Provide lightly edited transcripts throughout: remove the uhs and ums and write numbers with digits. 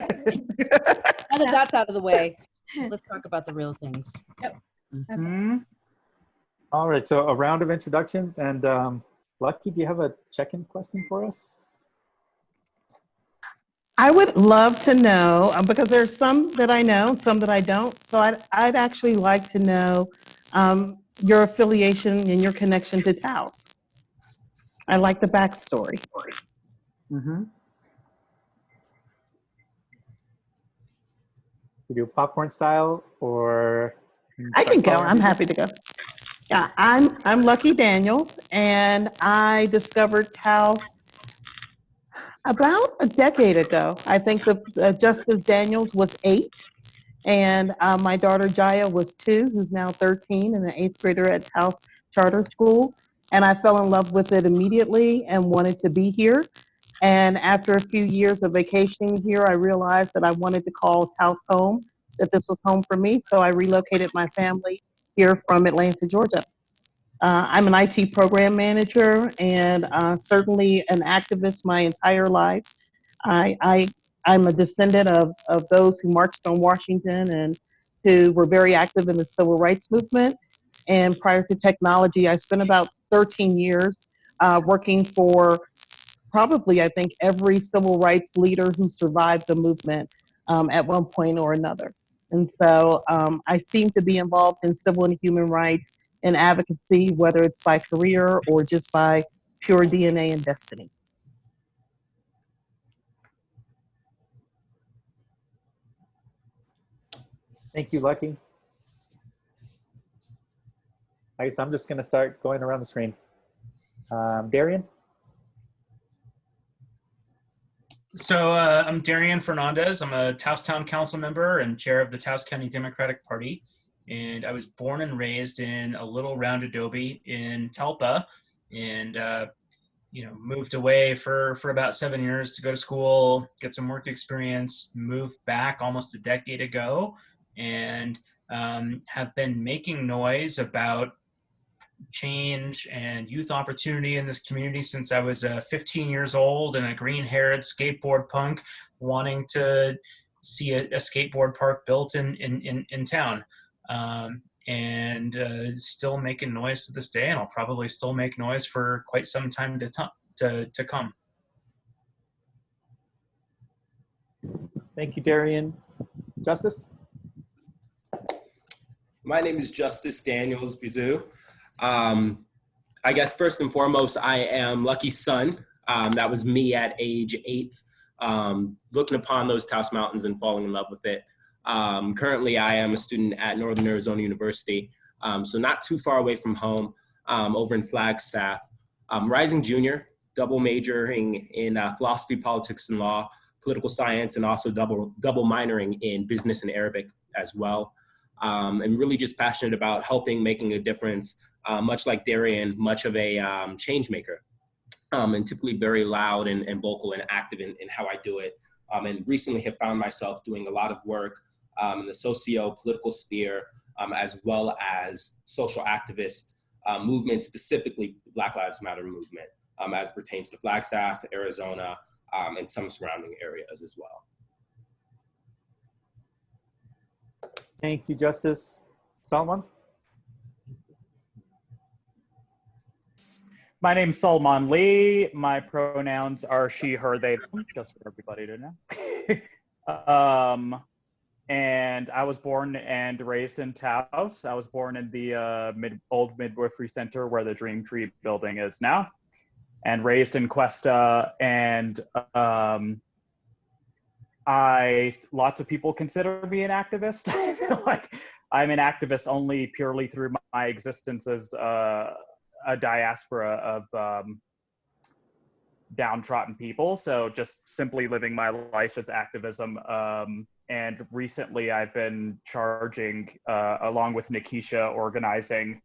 Now that that's out of the way, let's talk about the real things. Yep. Mhm. All right, so a round of introductions, and Lucky, do you have a check-in question for us? I would love to know, because there's some that I know, some that I don't. So I'd actually like to know your affiliation and your connection to Taos. I like the backstory. Mm-hmm. You do popcorn style, or I can go. following I'm people? happy to go. Yeah, I'm Lucky Daniels, and I discovered Taos about a decade ago. I think the Justice Daniels was 8, and my daughter Jaya was 2, who's now 13 and an 8th grader at Taos Charter School. And I fell in love with it immediately and wanted to be here. And after a few years of vacationing here, I realized that I wanted to call Taos home, that this was home for me. So I relocated my family here from Atlanta, Georgia. I'm an IT program manager and certainly an activist my entire life. I'm a descendant of those who marched on Washington and who were very active in the civil rights movement. And prior to technology, I spent about 13 years working for probably, I think, every civil rights leader who survived the movement at one point or another. And so I seem to be involved in civil and human rights and advocacy, whether it's by career or just by pure DNA and destiny. Thank you, Lucky. I guess I'm just going to start going around the screen. Darian? So I'm Darian Fernandez. I'm a Taos Town Council member and chair of the Taos County Democratic Party. And I was born and raised in a little round adobe in Talpa, and moved away for about 7 years to go to school, get some work experience, moved back almost a decade ago, and have been making noise about change and youth opportunity in this community since I was 15 years old and a green-haired skateboard punk wanting to see a skateboard park built in town. And still making noise to this day, and I'll probably still make noise for quite some time to come. Thank you, Darian. Justice? My name is Justice Daniels Bizou. I guess first and foremost, I am Lucky's son. That was me at age 8, looking upon those Taos Mountains and falling in love with it. Currently, I am a student at Northern Arizona University, so not too far away from home, over in Flagstaff. Rising junior, double majoring in philosophy, politics, and law, political science, and also double minoring in business and Arabic as well. And really just passionate about helping, making a difference, much like Darian, much of a change maker, and typically very loud and vocal and active in how I do it. And recently have found myself doing a lot of work in the socio-political sphere, as well as social activist movement, specifically Black Lives Matter movement, as pertains to Flagstaff, Arizona, and some surrounding areas as well. Thank you, Justice. Salman? My name's Salman Lee. My pronouns are she, her, they, them, just for everybody to know. And I was born and raised in Taos. I was born in the old midwifery center where the Dream Tree building is now, and raised in Cuesta. And lots of people consider me an activist. I feel like I'm an activist only purely through my existence as a diaspora of downtrodden people. So just simply living my life as activism. And recently I've been charging, along with Nikisha, organizing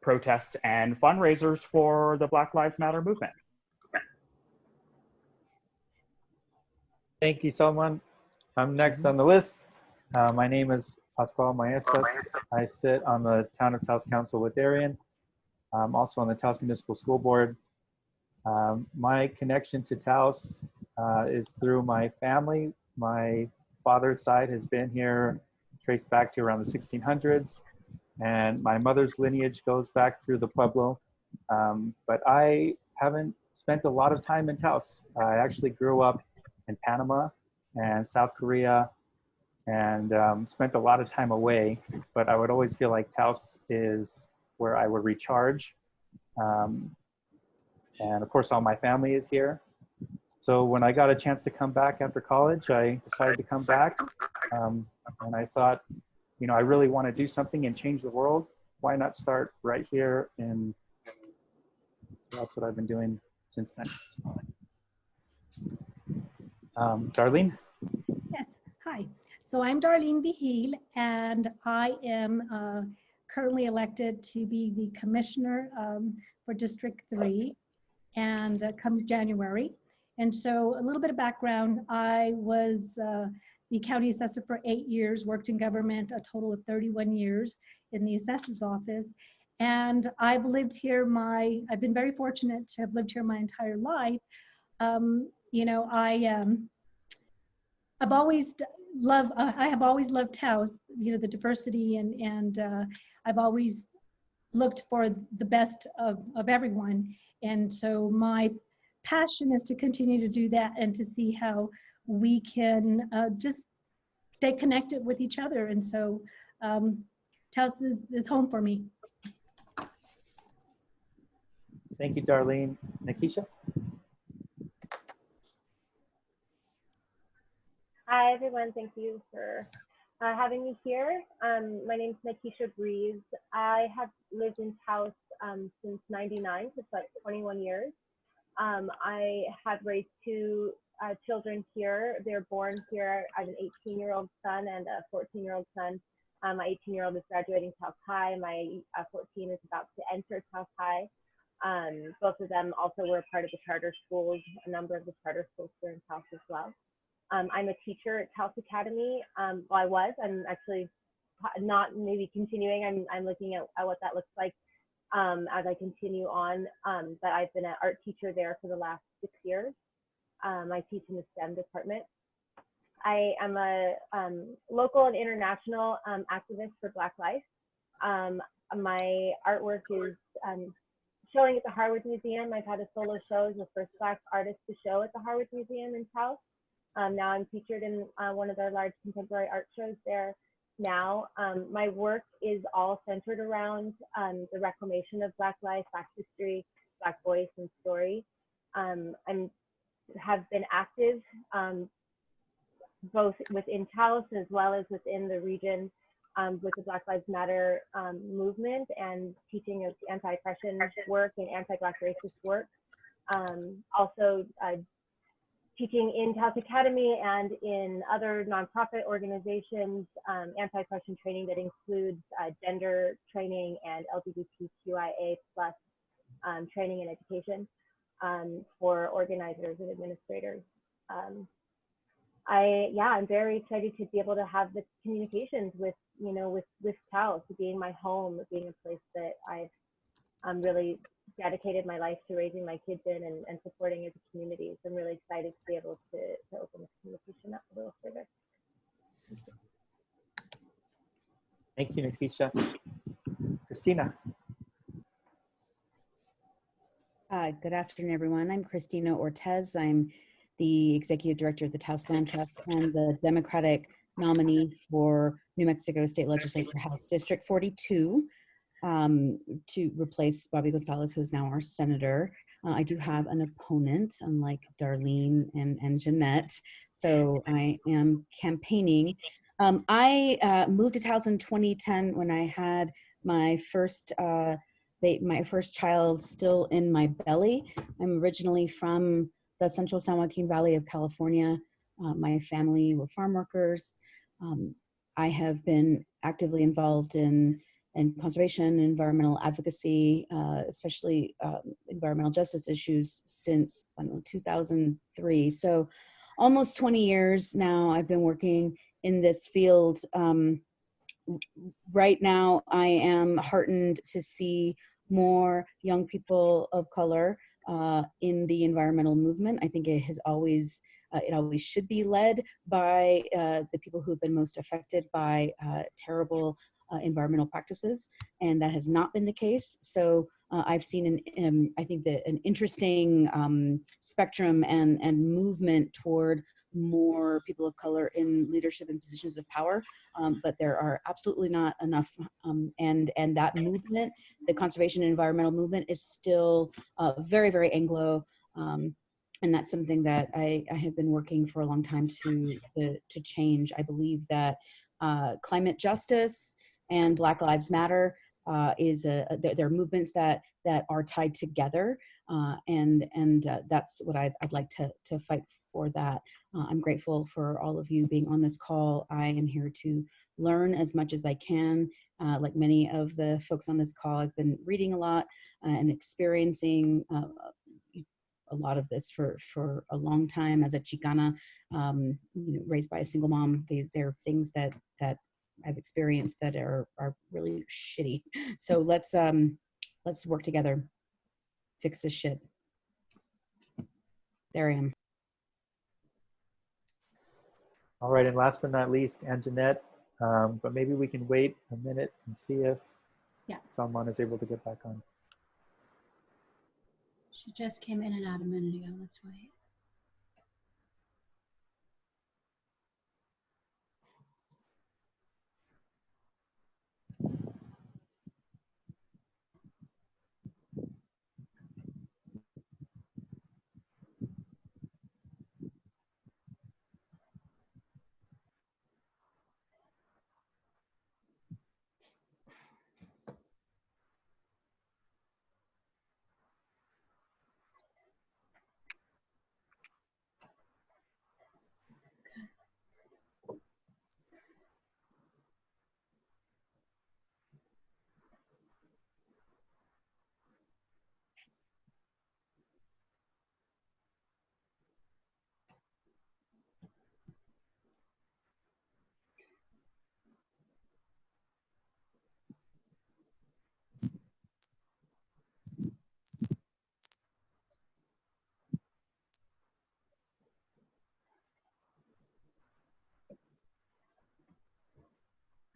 protests and fundraisers for the Black Lives Matter movement. Thank you, Salman. I'm next on the list. My name is Pascual Maestas. I sit on the Town of Taos Council with Darian. I'm also on the Taos Municipal School Board. My connection to Taos is through my family. My father's side has been here, traced back to around the 1600s, and my mother's lineage goes back through the Pueblo. But I haven't spent a lot of time in Taos. I actually grew up in Panama and South Korea, and spent a lot of time away, but I would always feel like Taos is where I would recharge. And of course, all my family is here. So when I got a chance to come back after college, I decided to come back. And I thought, you know, I really want to do something and change the world. Why not start right here? And so that's what I've been doing since then. Darlene? Yes, hi. So I'm Darlene Beheel, and I am currently elected to be the commissioner for District 3 and come January. And so a little bit of background, I was the county assessor for 8 years, worked in government a total of 31 years in the assessor's office. And I've lived here I've been very fortunate to have lived here my entire life. You know, I have always loved Taos, you know, the diversity and I've always looked for the best of everyone. And so my passion is to continue to do that and to see how we can just stay connected with each other. And so Taos is home for me. Thank you, Darlene. Nikisha? Hi, everyone. Thank you for having me here. My name is Nikisha Breeze. I have lived in Taos since '99, so it's like 21 years. I have raised two children here. They're born here. I have an 18-year-old son and a 14-year-old son. My 18-year-old is graduating Taos High. My 14 is about to enter Taos High. Both of them also were part of the charter schools, a number of the charter schools here in Taos as well. I'm a teacher at Taos Academy. Well, I was. I'm actually not maybe continuing. I'm looking at what that looks like as I continue on. But I've been an art teacher there for the last 6 years. I teach in the STEM department. I am a local and international activist for Black life. My artwork is showing at the Harwood Museum. I've had a solo show as the first Black artist to show at the Harwood Museum in Taos. Now I'm featured in one of their large contemporary art shows there now. My work is all centered around the reclamation of Black life, Black history, Black voice and story. I have been active both within Taos as well as within the region with the Black Lives Matter movement and teaching of anti-oppression work and anti-Black racist work. Also teaching in Taos Academy and in other nonprofit organizations, anti-oppression training that includes gender training and LGBTQIA+ training and education for organizers and administrators. I'm very excited to be able to have the communications with, you know, with Taos, being my home, being a place that I've really dedicated my life to raising my kids in and supporting as a community. So I'm really excited to be able to open this communication up a little further. Thank you, Nikisha. Christina? Good afternoon, everyone. I'm Christina Ortez. I'm the Executive Director of the Taos Land Trust and the Democratic nominee for New Mexico State Legislature House District 42 to replace Bobby Gonzalez, who is now our senator. I do have an opponent, unlike Darlene and Jeanette, so I am campaigning. I moved to Taos in 2010 when I had my first child still in my belly. I'm originally from the Central San Joaquin Valley of California. My family were farm workers. I have been actively involved in conservation, environmental advocacy, especially environmental justice issues since 2003. So almost 20 years now I've been working in this field. Right now I am heartened to see more young people of color in the environmental movement. I think it has always, it always should be led by the people who've been most affected by terrible environmental practices, and that has not been the case. So I've seen, I think that an interesting spectrum and movement toward more people of color in leadership and positions of power, but there are absolutely not enough. And that movement, the conservation and environmental movement, is still very, very Anglo. And that's something that I have been working for a long time to change. I believe that climate justice and Black Lives Matter they're movements that are tied together, and that's what I'd like to fight for. That I'm grateful for all of you being on this call. I am here to learn as much as I can. Like many of the folks on this call, I've been reading a lot and experiencing a lot of this for a long time as a Chicana, raised by a single mom. There are things that I've experienced that are really shitty. So let's work together, fix this shit. There I am. All right, and last but not least, Anjanette, but maybe we can wait a minute and see if Salman is able to get back on. She just came in and out a minute ago. Let's wait.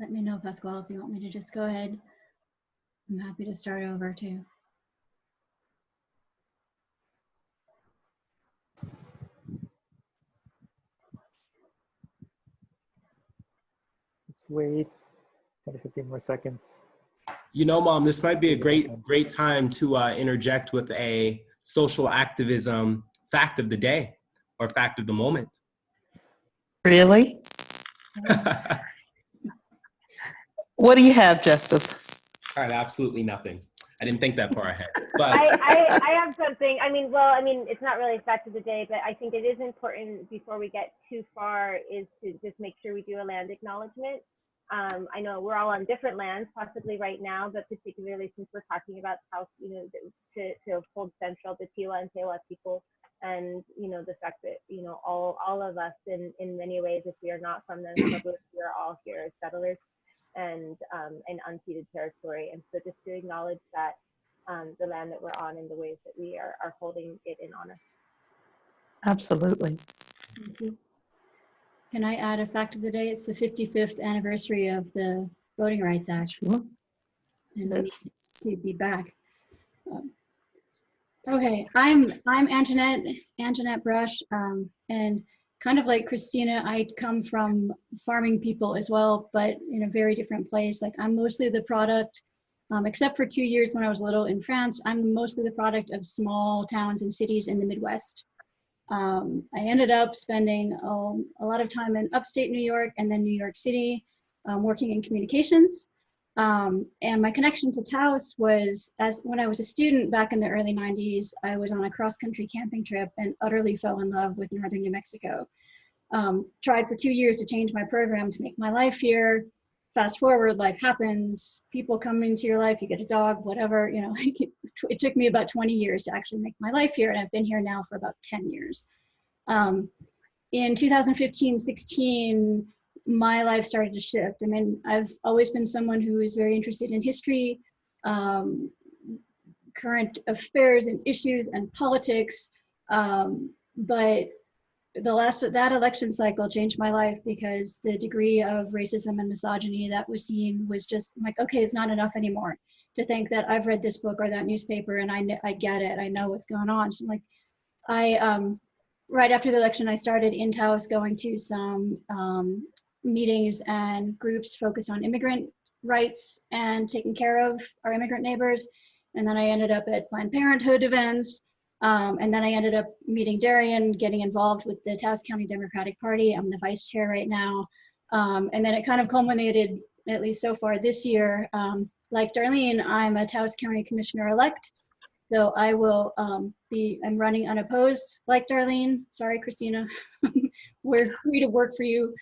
Let me know, Pasquale, if you want me to just go ahead. I'm happy to start over too. Let's wait 10 to 15 more seconds. You know, Mom, this might be a great time to interject with a social activism fact of the day or fact of the moment. Really? What do you have, Justice? All right, absolutely nothing. I didn't think that far ahead. But I have something. It's not really a fact of the day, but I think it is important before we get too far is to just make sure we do a land acknowledgement. I know we're all on different lands, possibly right now, but particularly since we're talking about Taos, to hold central the Tiwa and Tewa people, and the fact that all of us in many ways, if we are not from them, we are all here as settlers and unceded territory, and so just to acknowledge that the land that we're on and the ways that we are holding it in honor. Absolutely. Thank you. Can I add a fact of the day? It's the 55th anniversary of the Voting Rights Act. Sure. And we need to be back. Okay, I'm Anjanette Brush, and kind of like Christina, I come from farming people as well, but in a very different place. Like I'm mostly the product, except for 2 years when I was little in France, I'm mostly the product of small towns and cities in the Midwest. I ended up spending a lot of time in upstate New York and then New York City, working in communications. And my connection to Taos was when I was a student back in the early 90s, I was on a cross-country camping trip and utterly fell in love with northern New Mexico. Tried for 2 years to change my program to make my life here. Fast forward, life happens, people come into your life, you get a dog, whatever, it took me about 20 years to actually make my life here, and I've been here now for about 10 years. In 2015-16, my life started to shift. I mean, I've always been someone who is very interested in history, current affairs and issues and politics. But that election cycle changed my life because the degree of racism and misogyny that was seen was just I'm like, okay, it's not enough anymore to think that I've read this book or that newspaper and I get it, I know what's going on. So I'm like, right after the election, I started in Taos going to some meetings and groups focused on immigrant rights and taking care of our immigrant neighbors. And then I ended up at Planned Parenthood events. And then I ended up meeting Darian, getting involved with the Taos County Democratic Party. I'm the vice chair right now. And then it kind of culminated, at least so far this year. Like Darlene, I'm a Taos County Commissioner-elect. So I will I'm running unopposed like Darlene. Sorry, Christina. We're free to work for you.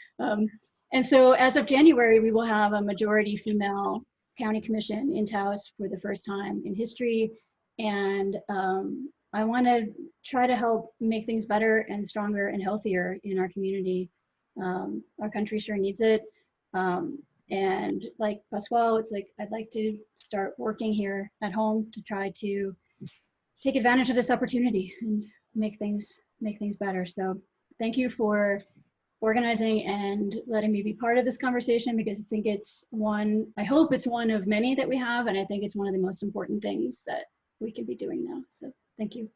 And so as of January, we will have a majority female county commission in Taos for the first time in history. And I want to try to help make things better and stronger and healthier in our community. Our country sure needs it. And like Pasquale, it's like, I'd like to start working here at home to try to take advantage of this opportunity and make things better. So thank you for organizing and letting me be part of this conversation, because I hope it's one of many that we have, and I think it's one of the most important things that we can be doing now. So thank you.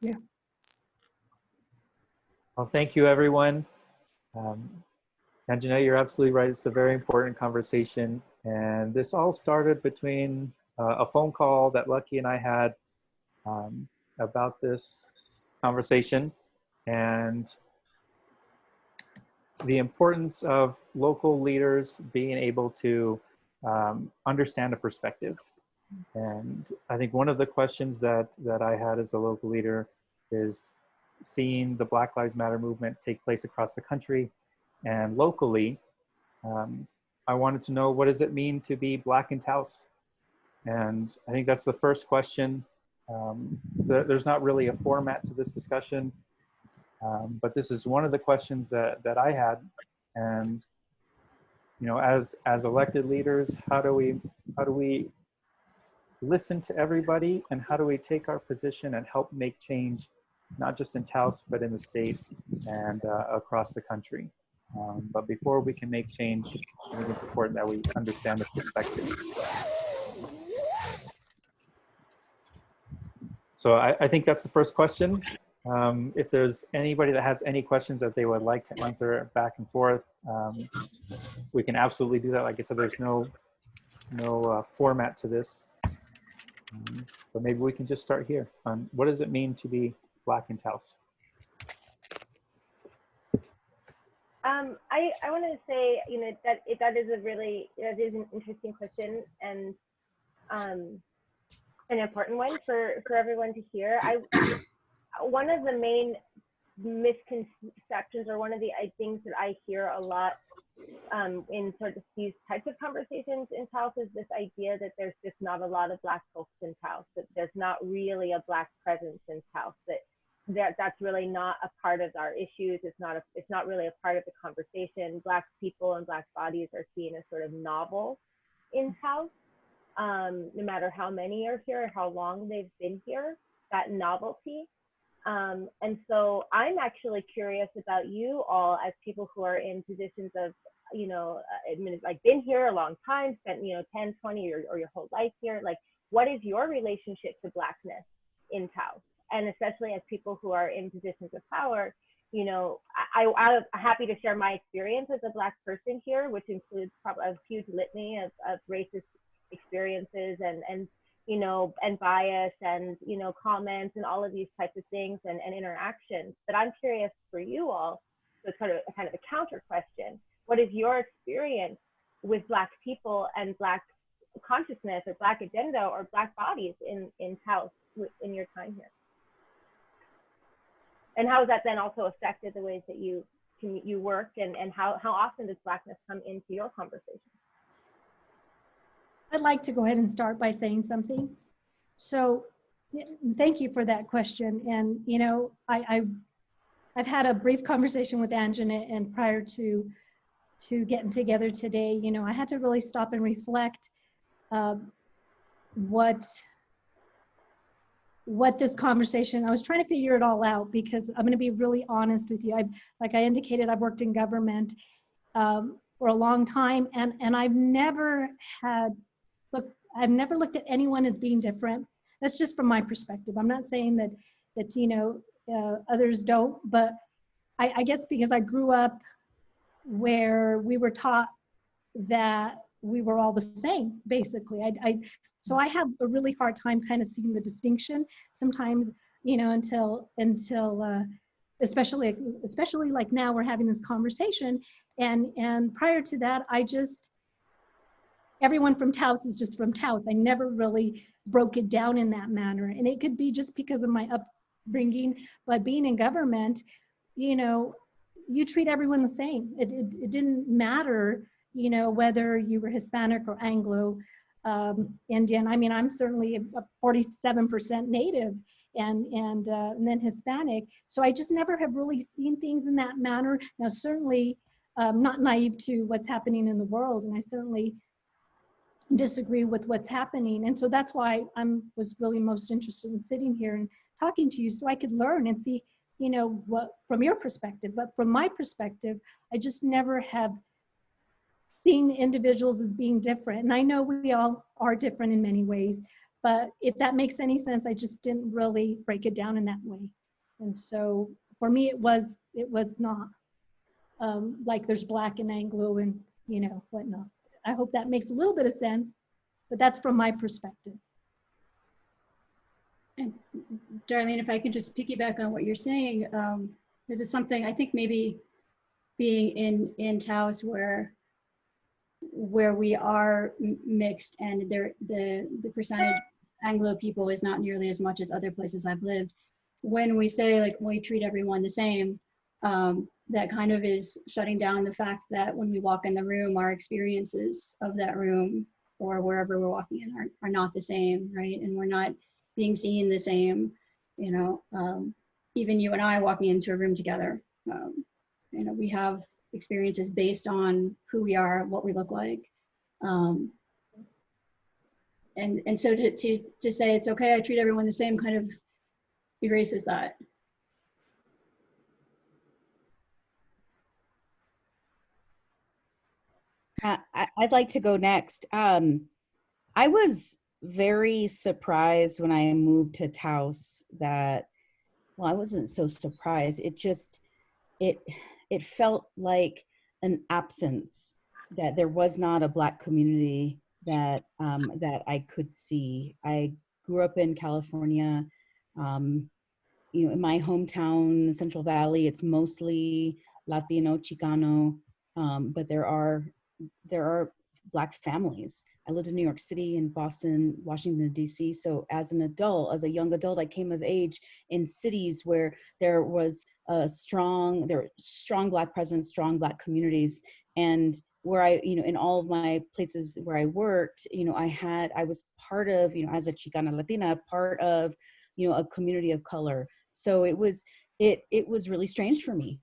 Yeah. Well, thank you, everyone. And Jeanette, you're absolutely right. It's a very important conversation. And this all started between a phone call that Lucky and I had about this conversation and the importance of local leaders being able to understand a perspective. And I think one of the questions that I had as a local leader is seeing the Black Lives Matter movement take place across the country and locally. I wanted to know, what does it mean to be Black in Taos? And I think that's the first question. There's not really a format to this discussion, but this is one of the questions that I had. And you know, as elected leaders, how do we listen to everybody, and how do we take our position and help make change, not just in Taos, but in the state and across the country? But before we can make change, I think it's important that we understand the perspective. So I think that's the first question. If there's anybody that has any questions that they would like to answer back and forth, we can absolutely do that. Like I said, there's no format to this. But maybe we can just start here on what does it mean to be Black in Taos? I wanted to say, you know, that is an interesting question and an important one for everyone to hear. One of the main misconceptions, or one of the things that I hear a lot in sort of these types of conversations in Taos, is this idea that there's just not a lot of Black folks in Taos, that there's not really a Black presence in Taos, that's really not a part of our issues. It's not really a part of the conversation. Black people and Black bodies are seen as sort of novel in Taos, no matter how many are here or how long they've been here, that novelty. And so I'm actually curious about you all as people who are in positions of, you know, like been here a long time, spent, you know, 10, 20 or your whole life here. Like, what is your relationship to Blackness in Taos? And especially as people who are in positions of power, you know, I'm happy to share my experience as a Black person here, which includes probably a huge litany of racist experiences and you know, and bias and, you know, comments and all of these types of things and interactions. But I'm curious for you all, so it's kind of a counter question. What is your experience with Black people and Black consciousness or Black agenda or Black bodies in Taos in your time here? And how has that then also affected the ways that you work, and how often does Blackness come into your conversation? I'd like to go ahead and start by saying something. So thank you for that question. And, you know, I've had a brief conversation with Anjanette, and prior to getting together today, you know, I had to really stop and reflect what this conversation, I was trying to figure it all out, because I'm going to be really honest with you. Like I indicated, I've worked in government for a long time, and I've never looked at anyone as being different. That's just from my perspective. I'm not saying that others don't, but I guess because I grew up where we were taught that we were all the same, basically. So I have a really hard time kind of seeing the distinction sometimes, until especially like now we're having this conversation, and prior to that, everyone from Taos is just from Taos. I never really broke it down in that manner, and it could be just because of my upbringing. But being in government, you treat everyone the same. It didn't matter, whether you were Hispanic or Anglo Indian. I mean, I'm certainly a 47% Native and then Hispanic. So I just never have really seen things in that manner. Now, certainly not naive to what's happening in the world, and I certainly disagree with what's happening. And so that's why I was really most interested in sitting here and talking to you, so I could learn and see, what from your perspective. But from my perspective, I just never have seen individuals as being different. And I know we all are different in many ways, but if that makes any sense, I just didn't really break it down in that way. And so for me, it was not like there's Black and Anglo and whatnot. I hope that makes a little bit of sense, but that's from my perspective. And Darlene, if I could just piggyback on what you're saying, this is something I think maybe being in Taos where we are mixed, and the percentage Anglo people is not nearly as much as other places I've lived. When we say like we treat everyone the same, that kind of is shutting down the fact that when we walk in the room, our experiences of that room or wherever we're walking in are not the same, right? And we're not being seen the same, even you and I walking into a room together, we have experiences based on who we are, what we look like. And so to say it's okay, I treat everyone the same, kind of erases that. I'd like to go next. I was very surprised when I moved to Taos that, well, I wasn't so surprised. It felt like an absence, that there was not a Black community that I could see. I grew up in California. In my hometown, Central Valley, it's mostly Latino, Chicano, but there are Black families. I lived in New York City and Boston, Washington, D.C. So as a young adult, I came of age in cities where there was strong Black presence, strong Black communities. And where in all of my places where I worked, I was part of, as a Chicana Latina, part of, a community of color. So it was really strange for me,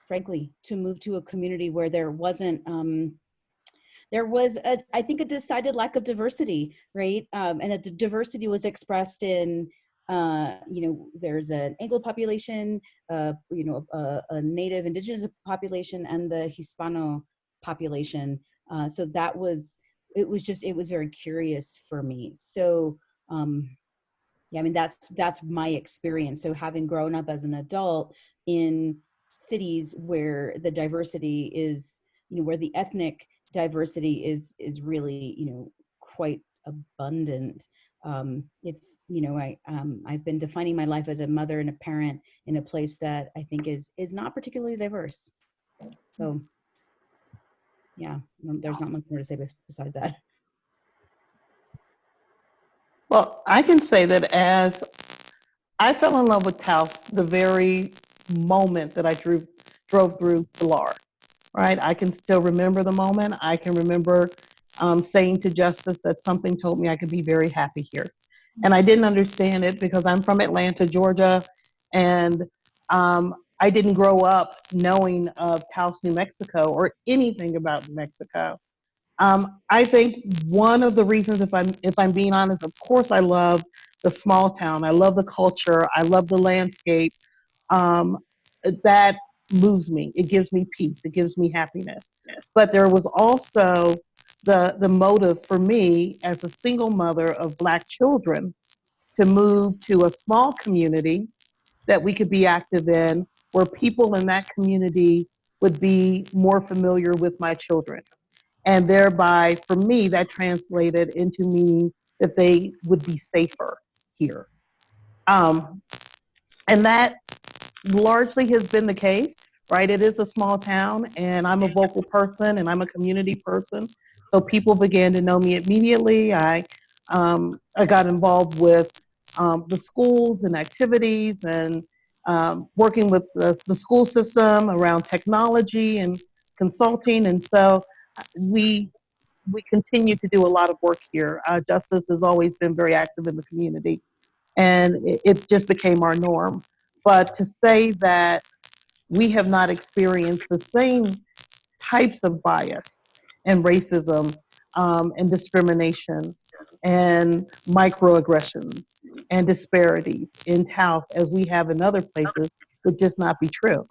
frankly, to move to a community where there wasn't, there was I think a decided lack of diversity, right? And that the diversity was expressed in, there's an Anglo population, a Native Indigenous population, and the Hispano population. So it was very curious for me. So, yeah, I mean, that's my experience. So having grown up as an adult in cities where the diversity is, where the ethnic diversity is really, quite abundant. I've been defining my life as a mother and a parent in a place that I think is not particularly diverse. So yeah, there's not much more to say besides that. Well, I can say that as I fell in love with Taos the very moment that I drove through Pilar, right? I can still remember the moment. I can remember saying to Justice that something told me I could be very happy here. And I didn't understand it because I'm from Atlanta, Georgia, and I didn't grow up knowing of Taos, New Mexico, or anything about New Mexico. I think one of the reasons, if I'm being honest, of course, I love the small town. I love the culture. I love the landscape. Um, that moves me. It gives me peace. It gives me happiness. But there was also the motive for me as a single mother of Black children to move to a small community that we could be active in, where people in that community would be more familiar with my children. And thereby, for me, that translated into meaning that they would be safer here. Um, and that largely has been the case, right? It is a small town, and I'm a vocal person and I'm a community person. So people began to know me immediately. I got involved with the schools and activities and working with the school system around technology and consulting. And so we we continue to do a lot of work here. Justice has always been very active in the community, and it just became our norm. But to say that we have not experienced the same types of bias and racism and discrimination and microaggressions and disparities in Taos as we have in other places would just not be true.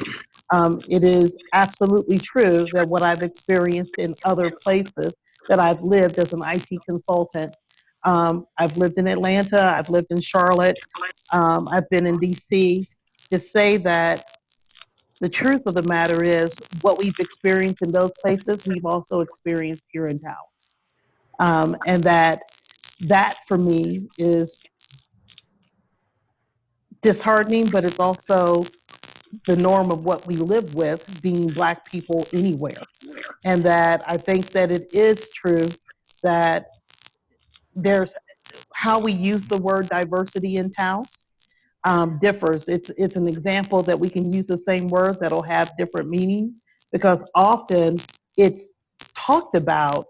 It is absolutely true that what I've experienced in other places that I've lived as an IT consultant, I've lived in Atlanta, I've lived in Charlotte, I've been in DC, to say that the truth of the matter is what we've experienced in those places, we've also experienced here in Dallas. And that for me is disheartening, but it's also the norm of what we live with being Black people anywhere. And that I think that it is true that there's how we use the word diversity in Taos differs. It's an example that we can use the same word that'll have different meanings, because often it's talked about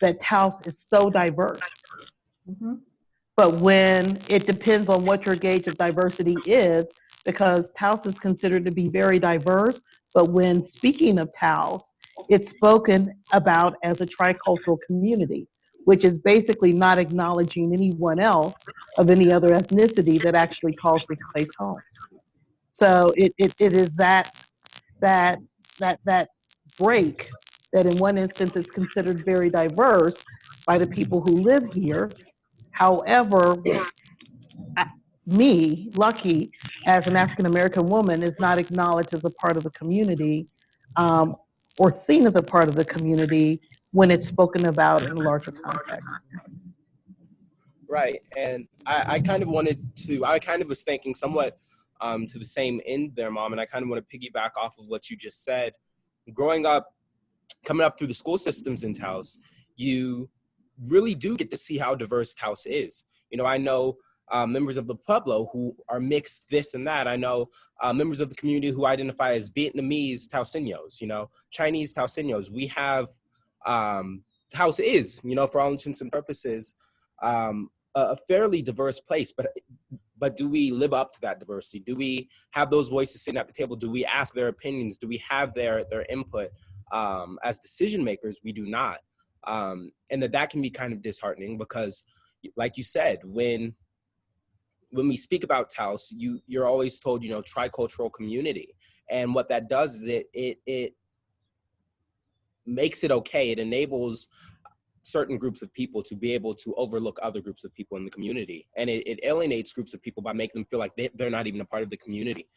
that Taos is so diverse. Mhm. But when it depends on what your gauge of diversity is, because Taos is considered to be very diverse, but when speaking of Taos, it's spoken about as a tricultural community, which is basically not acknowledging anyone else of any other ethnicity that actually calls this place home. So it is that that break that in one instance it's considered very diverse by the people who live here. However, I, me, Lucky, as an African American woman, is not acknowledged as a part of the community um, or seen as a part of the community when it's spoken about in a larger context. Right. And I kind of wanted to, I kind of was thinking somewhat to the same end there, Mom, and I kind of want to piggyback off of what you just said. Growing up, coming up through the school systems in Taos, you really do get to see how diverse Taos is. You know, I know members of the Pueblo who are mixed this and that. I know members of the community who identify as Vietnamese Taoseños, you know, Chinese Taoseños. We have, Taos is, you know, for all intents and purposes, a fairly diverse place, but do we live up to that diversity? Do we have those voices sitting at the table? Do we ask their opinions? Do we have their input? As decision makers, we do not. And that can be kind of disheartening because, like you said, when we speak about Taos, you're always told, you know, tricultural community. And what that does is it makes it okay. It enables certain groups of people to be able to overlook other groups of people in the community. And it alienates groups of people by making them feel like they're not even a part of the community.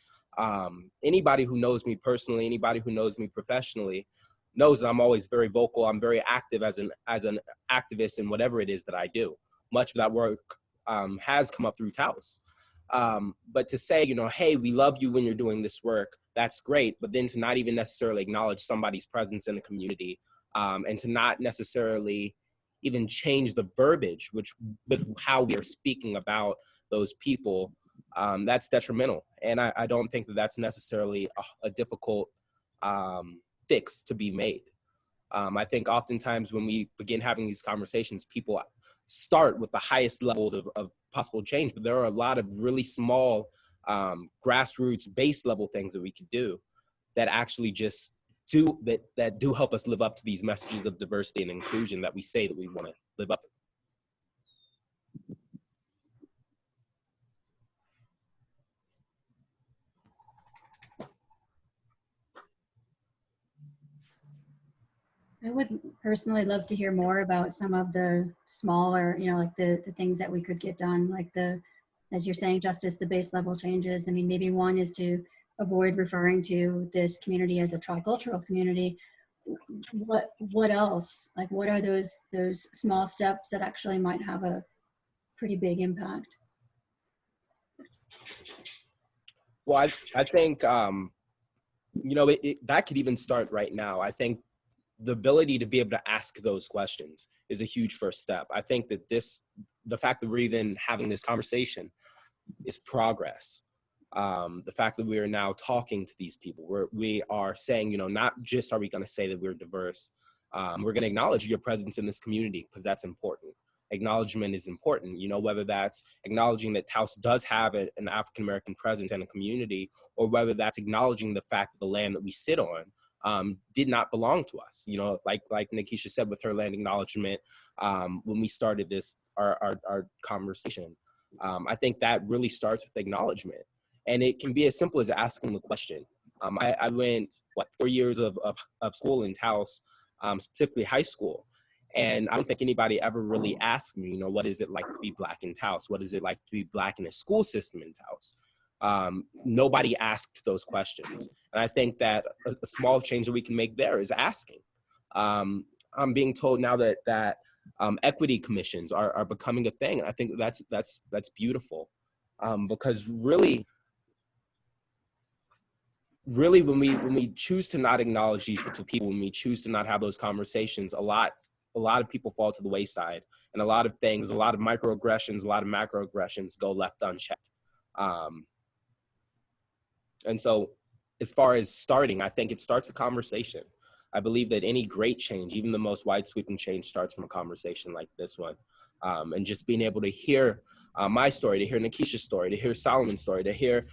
Anybody who knows me personally, anybody who knows me professionally knows that I'm always very vocal. I'm very active as an activist in whatever it is that I do. Much of that work has come up through Taos. But to say, you know, hey, we love you when you're doing this work, that's great. But then to not even necessarily acknowledge somebody's presence in the community, and to not necessarily even change the verbiage, which with how we are speaking about those people, that's detrimental. And I don't think that that's necessarily a difficult fix to be made. I think oftentimes when we begin having these conversations, people start with the highest levels of possible change, but there are a lot of really small grassroots base level things that we could do that actually just that do help us live up to these messages of diversity and inclusion that we say that we want to live up to. I would personally love to hear more about some of the smaller, like the things that we could get done, like as you're saying, Justice, the base level changes. I mean, maybe one is to avoid referring to this community as a tricultural community. What else? Like, what are those small steps that actually might have a pretty big impact? Well, I think, that could even start right now. I think the ability to be able to ask those questions is a huge first step. I think that the fact that we're even having this conversation is progress. The fact that we are now talking to these people, we are saying, not just are we going to say that we're diverse, we're going to acknowledge your presence in this community because that's important. Acknowledgement is important, whether that's acknowledging that Taos does have an African-American presence in a community, or whether that's acknowledging the fact that the land that we sit on did not belong to us. Like Nikisha said with her land acknowledgement, when we started our conversation, I think that really starts with acknowledgement. And it can be as simple as asking the question. I went, 4 years of school in Taos, specifically high school. And I don't think anybody ever really asked me, what is it like to be Black in Taos? What is it like to be Black in a school system in Taos? Nobody asked those questions. And I think that a small change that we can make there is asking. I'm being told now that equity commissions are becoming a thing. And I think that's beautiful, because really when we choose to not acknowledge these groups of people, when we choose to not have those conversations, a lot of people fall to the wayside, and a lot of microaggressions, a lot of macroaggressions go left unchecked. And so as far as starting, I think it starts with conversation. I believe that any great change, even the most wide sweeping change, starts from a conversation like this one. And just being able to hear my story, to hear Nikisha's story, to hear Solomon's story, to hear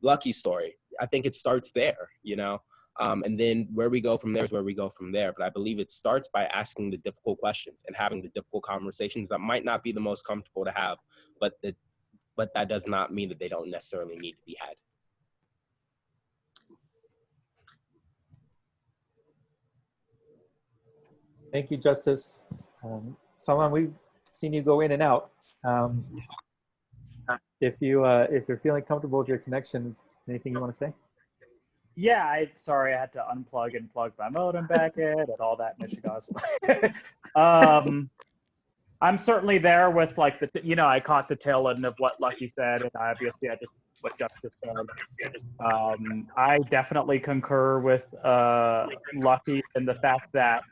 Lucky's story. I think it starts there, and then where we go from there is where we go from there. But I believe it starts by asking the difficult questions and having the difficult conversations that might not be the most comfortable to have, but that does not mean that they don't necessarily need to be had. Thank you, Justice. Someone, we've seen you go in and out. If you're feeling comfortable with your connections, anything you want to say? Yeah, sorry, I had to unplug and plug my modem back in and all that Michigan. I'm certainly there with I caught the tail end of what Lucky said, and obviously I just what Justice said. I definitely concur with Lucky in the fact that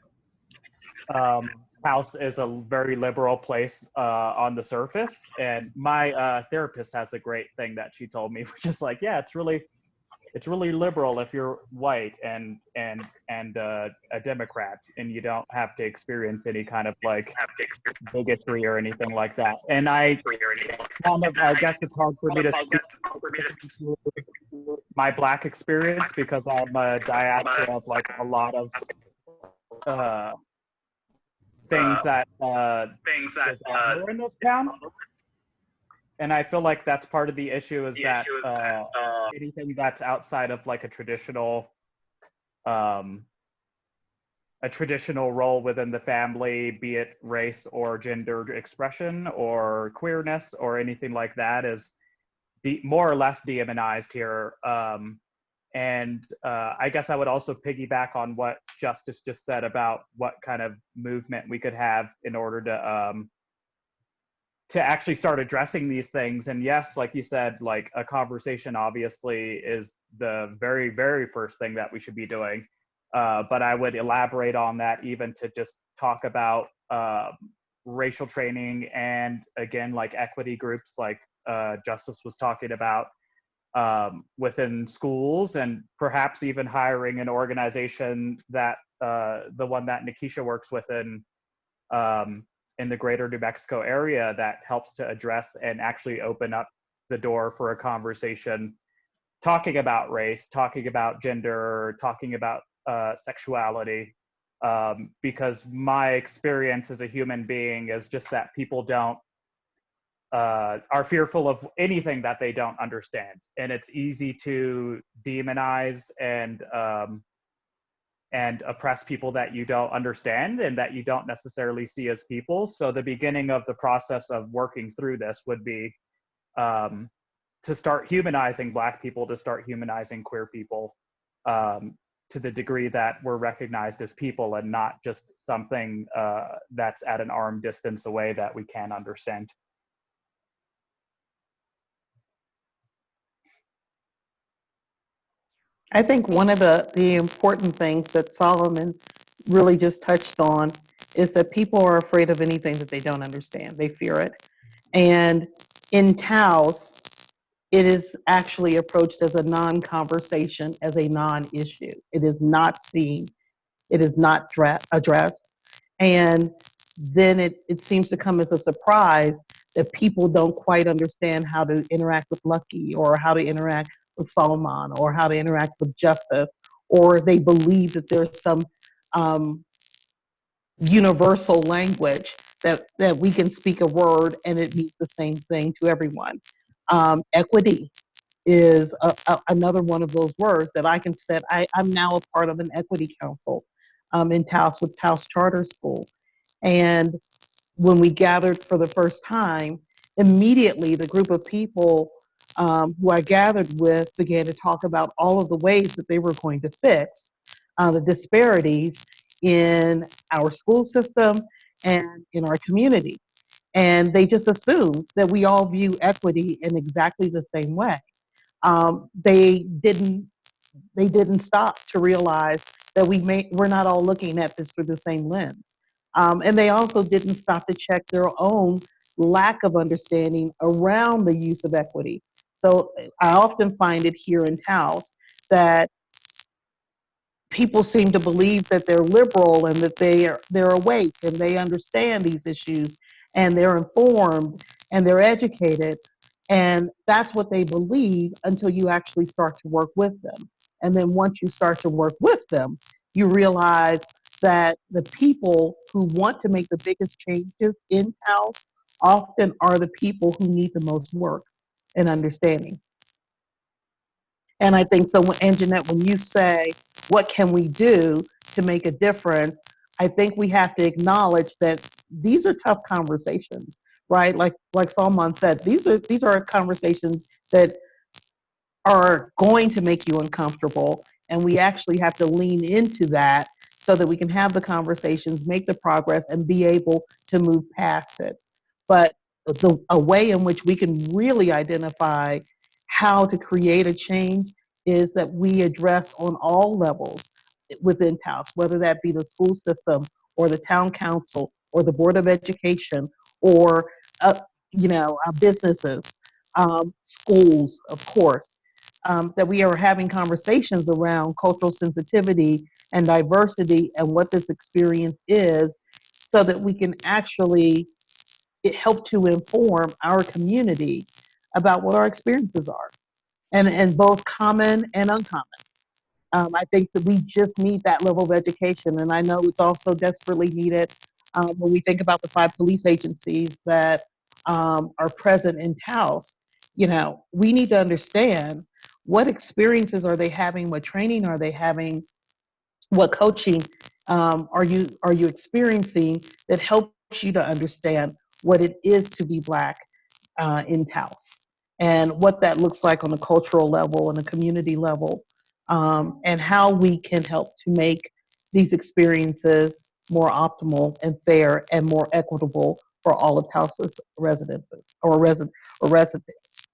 Taos is a very liberal place on the surface, and my therapist has a great thing that she told me, which is it's really liberal if you're white and a Democrat, and you don't have to experience any kind of bigotry or anything like that. And I guess it's hard for me to speak my Black experience because I'm a diaspora of a lot of things that are in this town. And I feel like that's part of the issue is that anything that's outside of a traditional role within the family, be it race or gender expression or queerness or anything like that, is more or less demonized here. And I guess I would also piggyback on what Justice just said about what kind of movement we could have in order to actually start addressing these things. And yes, like you said, a conversation obviously is the very, very first thing that we should be doing. But I would elaborate on that even to just talk about racial training and, again, equity groups Justice was talking about within schools, and perhaps even hiring an organization that the one that Nikisha works with in the greater New Mexico area that helps to address and actually open up the door for a conversation talking about race, talking about gender, talking about sexuality, because my experience as a human being is just that people don't are fearful of anything that they don't understand, and it's easy to demonize and oppress people that you don't understand and that you don't necessarily see as people. So the beginning of the process of working through this would be to start humanizing Black people, to start humanizing queer people, to the degree that we're recognized as people and not just something that's at an arm distance away that we can't understand. I think one of the important things that Solomon really just touched on is that people are afraid of anything that they don't understand. They fear it. And in Taos, it is actually approached as a non-conversation, as a non-issue. It is not seen. It is not addressed. And then it seems to come as a surprise that people don't quite understand how to interact with Lucky, or how to interact with Solomon, or how to interact with Justice, or they believe that there's some universal language that we can speak a word and it means the same thing to everyone. Equity is another one of those words that I can set. I'm now a part of an equity council in Taos with Taos Charter School. And when we gathered for the first time, immediately the group of people who I gathered with began to talk about all of the ways that they were going to fix the disparities in our school system and in our community. And they just assumed that we all view equity in exactly the same way. They didn't stop to realize that we're not all looking at this through the same lens. And they also didn't stop to check their own lack of understanding around the use of equity. So I often find it here in Taos that people seem to believe that they're liberal and that they're awake and they understand these issues and they're informed and they're educated, and that's what they believe until you actually start to work with them. And then once you start to work with them, you realize that the people who want to make the biggest changes in house often are the people who need the most work and understanding. And I think so, and Jeanette, when you say, what can we do to make a difference? I think we have to acknowledge that these are tough conversations, right? Like Salman said, these are conversations that are going to make you uncomfortable. And we actually have to lean into that so that we can have the conversations, make the progress, and be able to move past it. But a way in which we can really identify how to create a change is that we address on all levels within Taos, whether that be the school system or the town council or the board of education or businesses, schools, of course, that we are having conversations around cultural sensitivity and diversity and what this experience is, so that we can actually help to inform our community about what our experiences are, and both common and uncommon. I think that we just need that level of education, and I know it's also desperately needed when we think about the 5 police agencies that are present in Taos. You know, we need to understand what experiences are they having, what training are they having, what coaching are you experiencing that helps you to understand what it is to be Black in Taos, and what that looks like on a cultural level and a community level, and how we can help to make these experiences more optimal and fair and more equitable for all of Taos's residences or residents.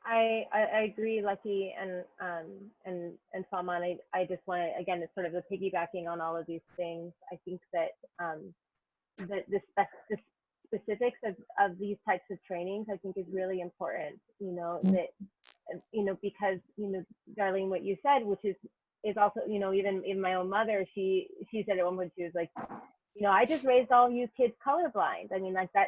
I agree, Lucky and Salman. I just want to, again, it's sort of the piggybacking on all of these things. I think that the specifics of these types of trainings, I think, is really important. That because Darlene, what you said, which is also, even my own mother, she said at one point, she was like, I just raised all you kids colorblind. I mean, like that,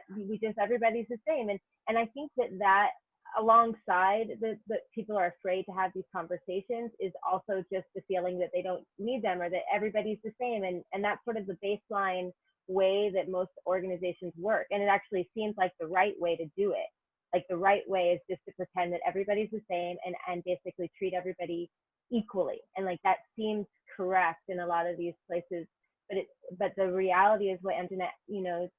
everybody's the same. And I think that alongside that people are afraid to have these conversations is also just the feeling that they don't need them or that everybody's the same. And that's sort of the baseline way that most organizations work. And it actually seems like the right way to do it. Like the right way is just to pretend that everybody's the same and basically treat everybody equally. And like that seems correct in a lot of these places. But the reality is what Antoinette,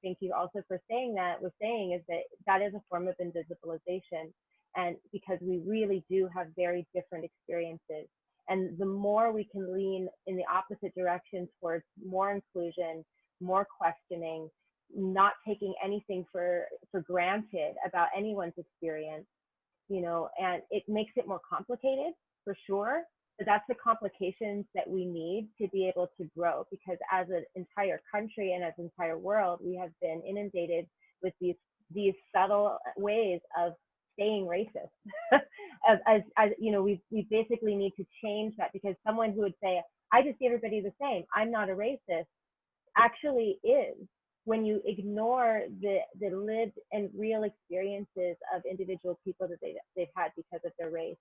thank you also for saying that, was saying is that that is a form of invisibilization. And because we really do have very different experiences. And the more we can lean in the opposite direction towards more inclusion, more questioning, not taking anything for granted about anyone's experience, and it makes it more complicated for sure. But that's the complications that we need to be able to grow, because as an entire country and as an entire world, we have been inundated with these subtle ways of staying racist. We basically need to change that, because someone who would say, I just see everybody the same, I'm not a racist, actually is, when you ignore the lived and real experiences of individual people that they've had because of their race.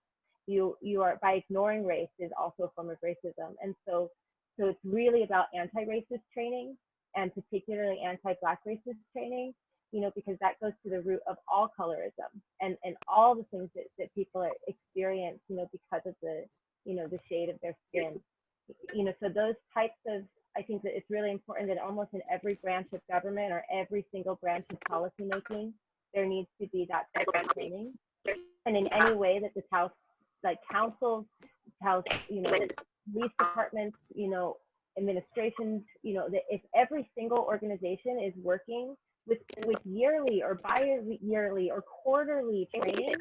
You are, by ignoring race, is also a form of racism. And so it's really about anti-racist training, and particularly anti-Black racist training, because that goes to the root of all colorism and all the things that people experience, because of the shade of their skin. So those types of, I think that it's really important that almost in every branch of government or every single branch of policymaking, there needs to be that type of training. And in any way that the Taos, like councils, Taos, police departments, administrations, that if every single organization is working with yearly or bi-yearly or quarterly training,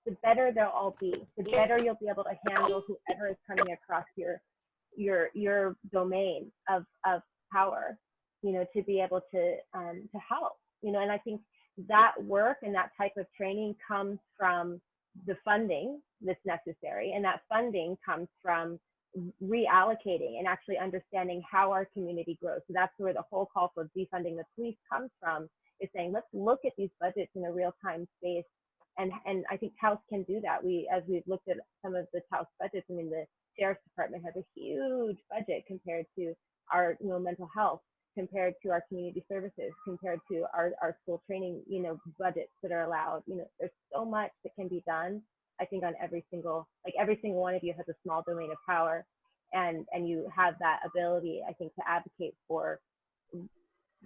the better they'll all be. The better you'll be able to handle whoever is coming across your domain of power, to be able to help, and I think that work and that type of training comes from the funding that's necessary, and that funding comes from reallocating and actually understanding how our community grows. So that's where the whole call for defunding the police comes from, is saying, let's look at these budgets in a real-time space. And I think Taos can do that. As we've looked at some of the Taos budgets, I mean, the Sheriff's Department has a huge budget compared to our mental health, compared to our community services, compared to our school training, budgets that are allowed. There's so much that can be done, I think, on every single one of you has a small domain of power, and you have that ability, I think, to advocate for,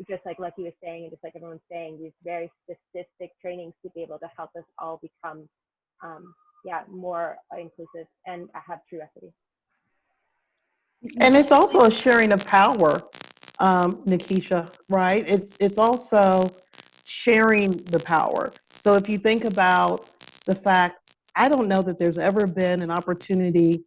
just like Lucky was saying, and just like everyone's saying, these very specific trainings to be able to help us all become, more inclusive and have true equity. And it's also a sharing of power, Nikisha, right? It's also sharing the power. So if you think about the fact, I don't know that there's ever been an opportunity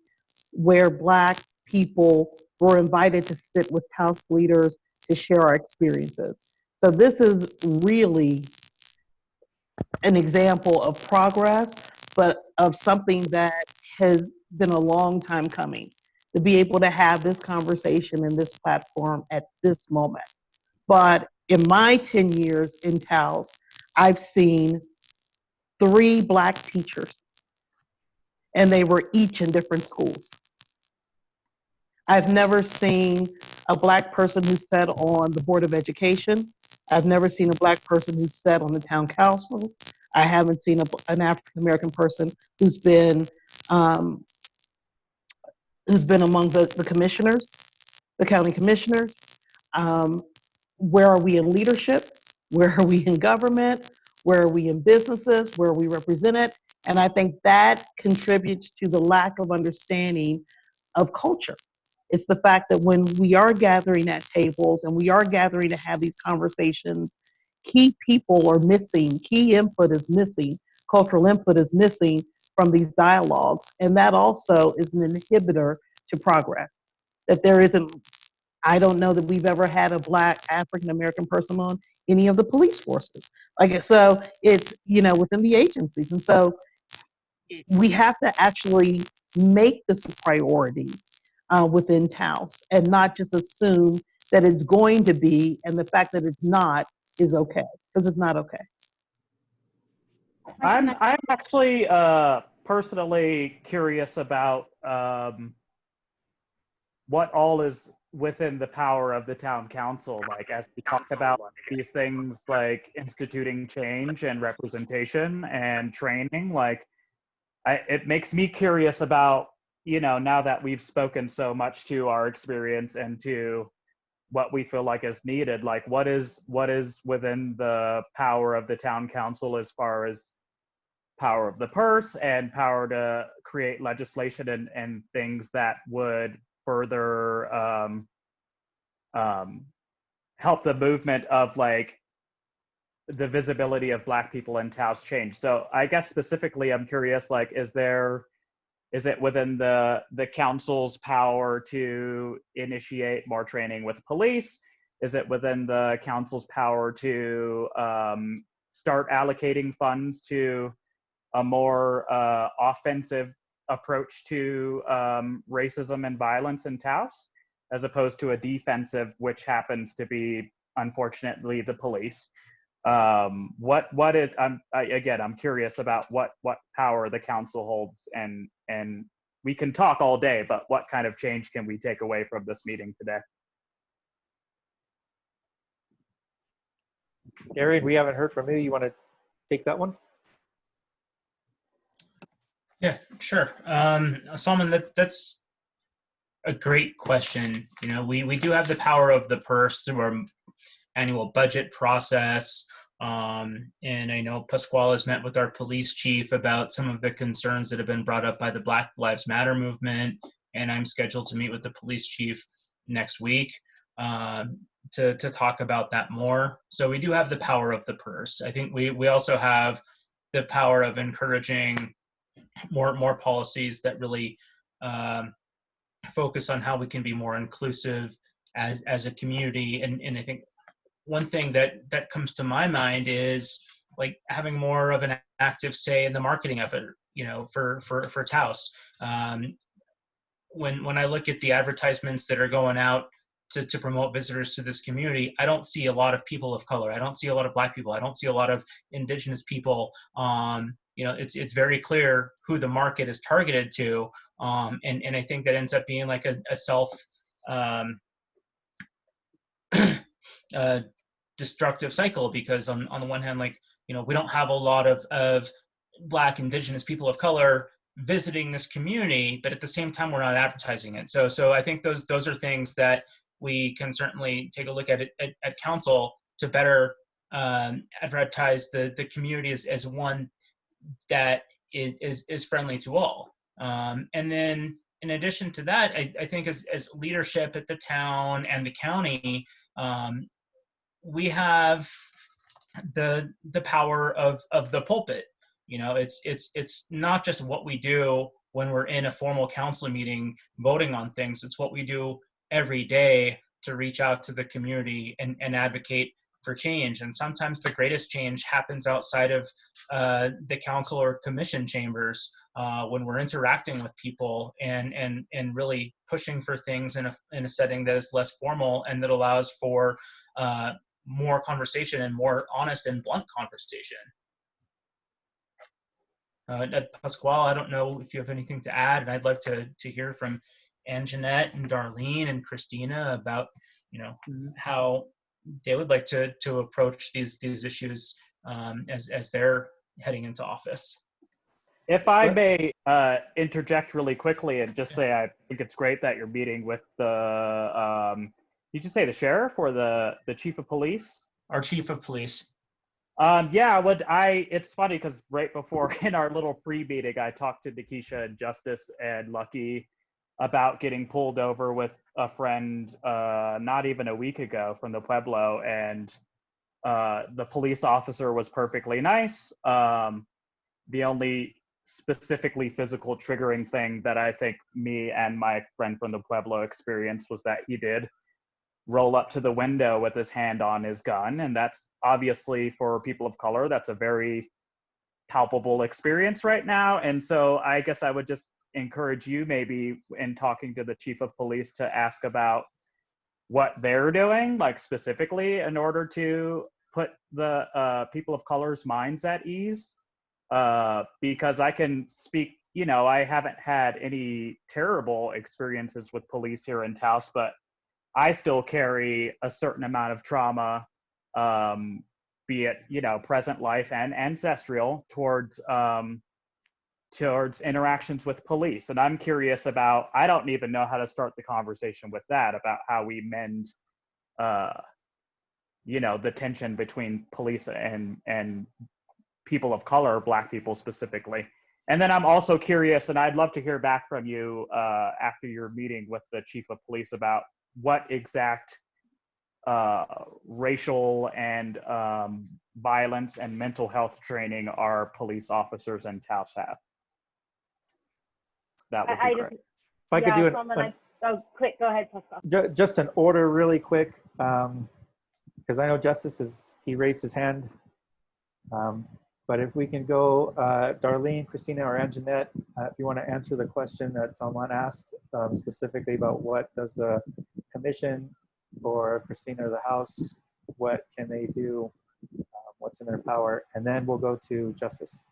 where Black people were invited to sit with Taos leaders to share our experiences. So this is really an example of progress, but of something that has been a long time coming, to be able to have this conversation and this platform at this moment. But in my 10 years in Taos, I've seen 3 Black teachers, and they were each in different schools. I've never seen a Black person who sat on the Board of Education. I've never seen a Black person who sat on the town council. I haven't seen an African American person who's been among the commissioners, the county commissioners. Where are we in leadership? Where are we in government? Where are we in businesses? Where are we represented? And I think that contributes to the lack of understanding of culture. It's the fact that when we are gathering at tables and we are gathering to have these conversations, key people are missing, key input is missing, cultural input is missing from these dialogues. And that also is an inhibitor to progress. That there isn't, I don't know that we've ever had a Black African American person on any of the police forces. So it's, within the agencies. And so we have to actually make this a priority within Taos, and not just assume that it's going to be, and the fact that it's not is okay, because it's not okay. I'm actually personally curious about what all is within the power of the town council. Like, as we talk about these things like instituting change and representation and training, like it makes me curious about, you know, now that we've spoken so much to our experience and to what we feel like is needed, like what is within the power of the town council as far as power of the purse and power to create legislation and things that would further help the movement of like the visibility of Black people in Taos change. So I guess specifically, I'm curious, like, is it within the council's power to initiate more training with police? Is it within the council's power to start allocating funds to a more offensive approach to racism and violence in Taos, as opposed to a defensive, which happens to be, unfortunately, the police? I'm curious about what power the council holds, and we can talk all day, but what kind of change can we take away from this meeting today? Gary, we haven't heard from you. You want to take that one? Yeah, sure. Salman, that's a great question. You know, we do have the power of the purse through our annual budget process. And I know Pasquale has met with our police chief about some of the concerns that have been brought up by the Black Lives Matter movement. And I'm scheduled to meet with the police chief next week to talk about that more. So we do have the power of the purse. I think we also have the power of encouraging more policies that really focus on how we can be more inclusive as a community. And I think one thing that comes to my mind is like having more of an active say in the marketing effort, you know, for Taos. When I look at the advertisements that are going out to promote visitors to this community, I don't see a lot of people of color. I don't see a lot of Black people. I don't see a lot of Indigenous people. You know, it's very clear who the market is targeted to, and I think that ends up being like a self destructive cycle, because on the one hand, like, you know, we don't have a lot of Black, Indigenous people of color visiting this community, but at the same time we're not advertising it. So I think those are things that we can certainly take a look at at council to better advertise the community as one that is friendly to all. And then in addition to that, I think as leadership at the town and the county, we have the power of the pulpit. You know, it's not just what we do when we're in a formal council meeting voting on things. It's what we do every day to reach out to the community and advocate for change. And sometimes the greatest change happens outside of the council or commission chambers, when we're interacting with people and really pushing for things in a setting that is less formal and that allows for more conversation and more honest and blunt conversation. Pasquale, I don't know if you have anything to add, and I'd love to hear from Anjanette and Darlene and Christina about, you know, how they would like to approach these issues as they're heading into office. If I may interject really quickly and just say, I think it's great that you're meeting with the, did you say the sheriff or the chief of police? Our chief of police. It's funny because right before in our little pre-meeting, I talked to Nikisha and Justice and Lucky about getting pulled over with a friend not even a week ago from the Pueblo, and the police officer was perfectly nice. The only specifically physical triggering thing that I think me and my friend from the Pueblo experienced was that he did roll up to the window with his hand on his gun. And that's obviously, for people of color, that's a very palpable experience right now. And so I guess I would just encourage you, maybe in talking to the chief of police, to ask about what they're doing, like specifically in order to put the people of color's minds at ease because I can speak, you know, I haven't had any terrible experiences with police here in Taos, but I still carry a certain amount of trauma, be it, you know, present life and ancestral towards interactions with police. And I'm curious about, I don't even know how to start the conversation with that, about how we mend, you know, the tension between police and people of color, Black people specifically. And then I'm also curious, and I'd love to hear back from you after your meeting with the chief of police about what exact racial and violence and mental health training our police officers in Taos have. That would be great. If I could do it. Oh, quick, go ahead, Pascal. Just an order really quick, because I know Justice he raised his hand. But if we can go, Darlene, Christina, or Anjanette, if you want to answer the question that someone asked specifically about what does the commission or Christina or the House, what can they do, what's in their power, and then we'll go to Justice.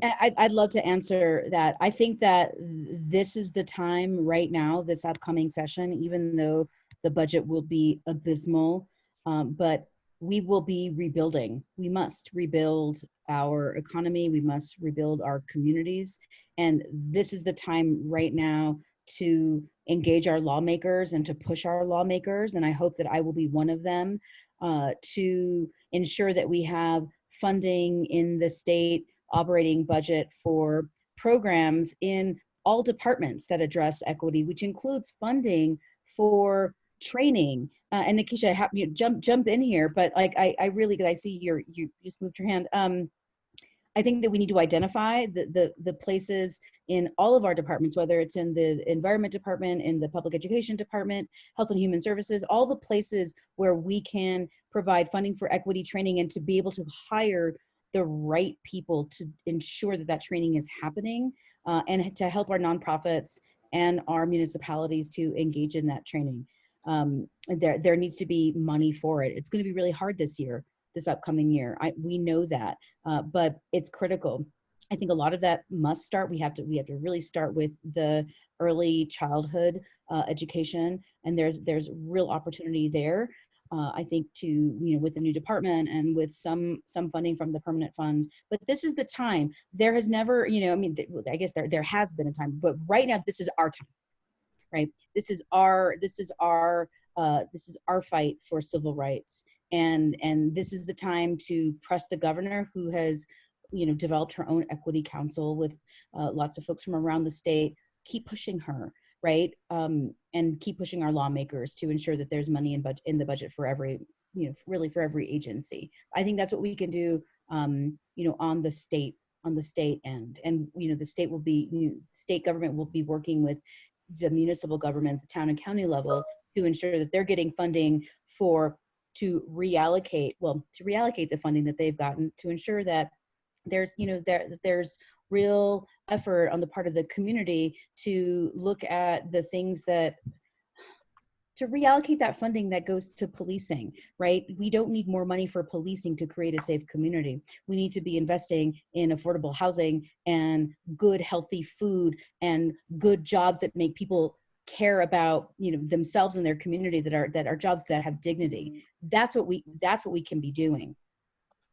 I'd love to answer that. I think that this is the time right now, this upcoming session, even though the budget will be abysmal, but we will be rebuilding. We must rebuild our economy. We must rebuild our communities. And this is the time right now to engage our lawmakers and to push our lawmakers. And I hope that I will be one of them to ensure that we have funding in the state operating budget for programs in all departments that address equity, which includes funding for training. And Nikisha, have you jump in here, but like I really, because I see you just moved your hand. I think that we need to identify the places in all of our departments, whether it's in the environment department, in the public education department, health and human services, all the places where we can provide funding for equity training and to be able to hire the right people to ensure that that training is happening and to help our nonprofits and our municipalities to engage in that training. There needs to be money for it. It's going to be really hard this year, this upcoming year. We know that, but it's critical. I think a lot of that must start. We have to really start with the early childhood education, and there's real opportunity there. I think with the new department and with some funding from the permanent fund, but this is the time. There has never, I guess there has been a time, but right now this is our time, right? This is our fight for civil rights, and this is the time to press the governor, who has, developed her own equity council with lots of folks from around the state. Keep pushing her. Right, and keep pushing our lawmakers to ensure that there's money in the budget for every, really for every agency. I think that's what we can do, on the state end, and the state government will be working with the municipal government, the town and county level, to ensure that they're getting funding to reallocate the funding that they've gotten, to ensure that there's there's real effort on the part of the community to look at the things to reallocate that funding that goes to policing, right? We don't need more money for policing to create a safe community. We need to be investing in affordable housing and good, healthy food and good jobs that make people care about, themselves and their community, that are jobs that have dignity. That's what we can be doing.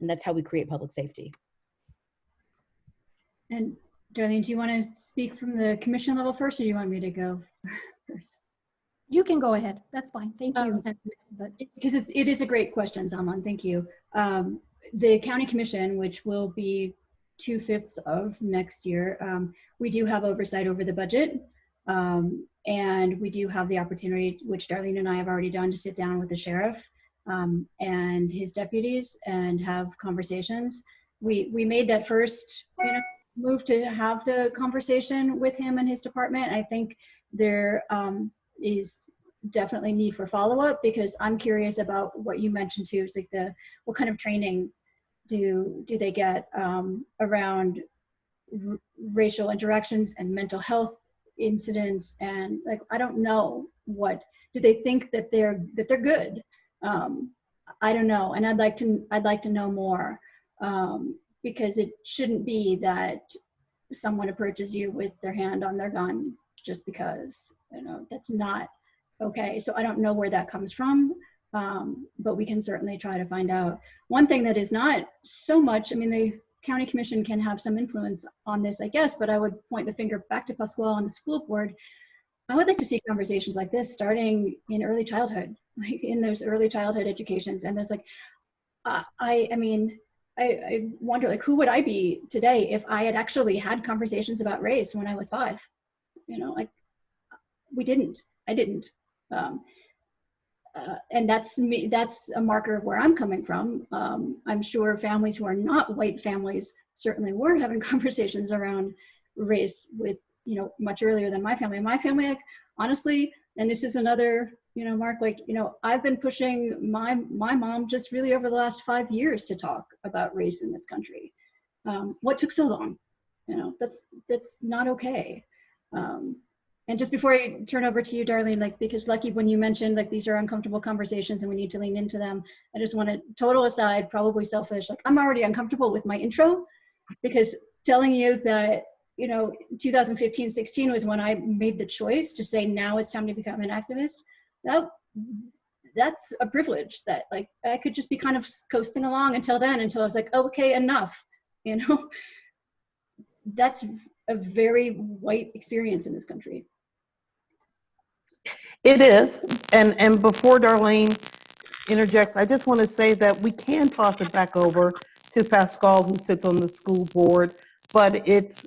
And that's how we create public safety. And Darlene, do you want to speak from the commission level first, or do you want me to go first? You can go ahead. That's fine. Thank you. Because it is a great question, Salman. Thank you. The county commission, which will be 2/5 of next year, we do have oversight over the budget. And we do have the opportunity, which Darlene and I have already done, to sit down with the sheriff and his deputies and have conversations. We made that first move to have the conversation with him and his department. I think there is definitely need for follow-up, because I'm curious about what you mentioned too. It's like what kind of training do they get around racial interactions and mental health incidents, and like, I don't know, what do they think that they're good? I don't know, and I'd like to know more. because it shouldn't be that someone approaches you with their hand on their gun just because, that's not okay. So I don't know where that comes from, but we can certainly try to find out. One thing that is not so much, the county commission can have some influence on this, I guess, but I would point the finger back to Pasquale on the school board. I would like to see conversations like this starting in early childhood, like in those early childhood educations. And there's like, I wonder, like, who would I be today if I had actually had conversations about race when I was 5? Like, I didn't. And that's me. That's a marker of where I'm coming from. I'm sure families who are not white families certainly were having conversations around race with, much earlier than my family. My family, like, honestly, and this is another, Mark, like, I've been pushing my mom just really over the last 5 years to talk about race in this country. What took so long? That's not okay. And just before I turn over to you, Darlene, like, because Lucky, when you mentioned like these are uncomfortable conversations and we need to lean into them, I just want to, total aside, probably selfish, like I'm already uncomfortable with my intro, because telling you that, 2015-16 was when I made the choice to say now it's time to become an activist. That's a privilege that, like, I could just be kind of coasting along until then, until I was like, oh, okay, enough. That's a very white experience in this country. It is. And before Darlene interjects, I just want to say that we can toss it back over to Pascal, who sits on the school board, but it's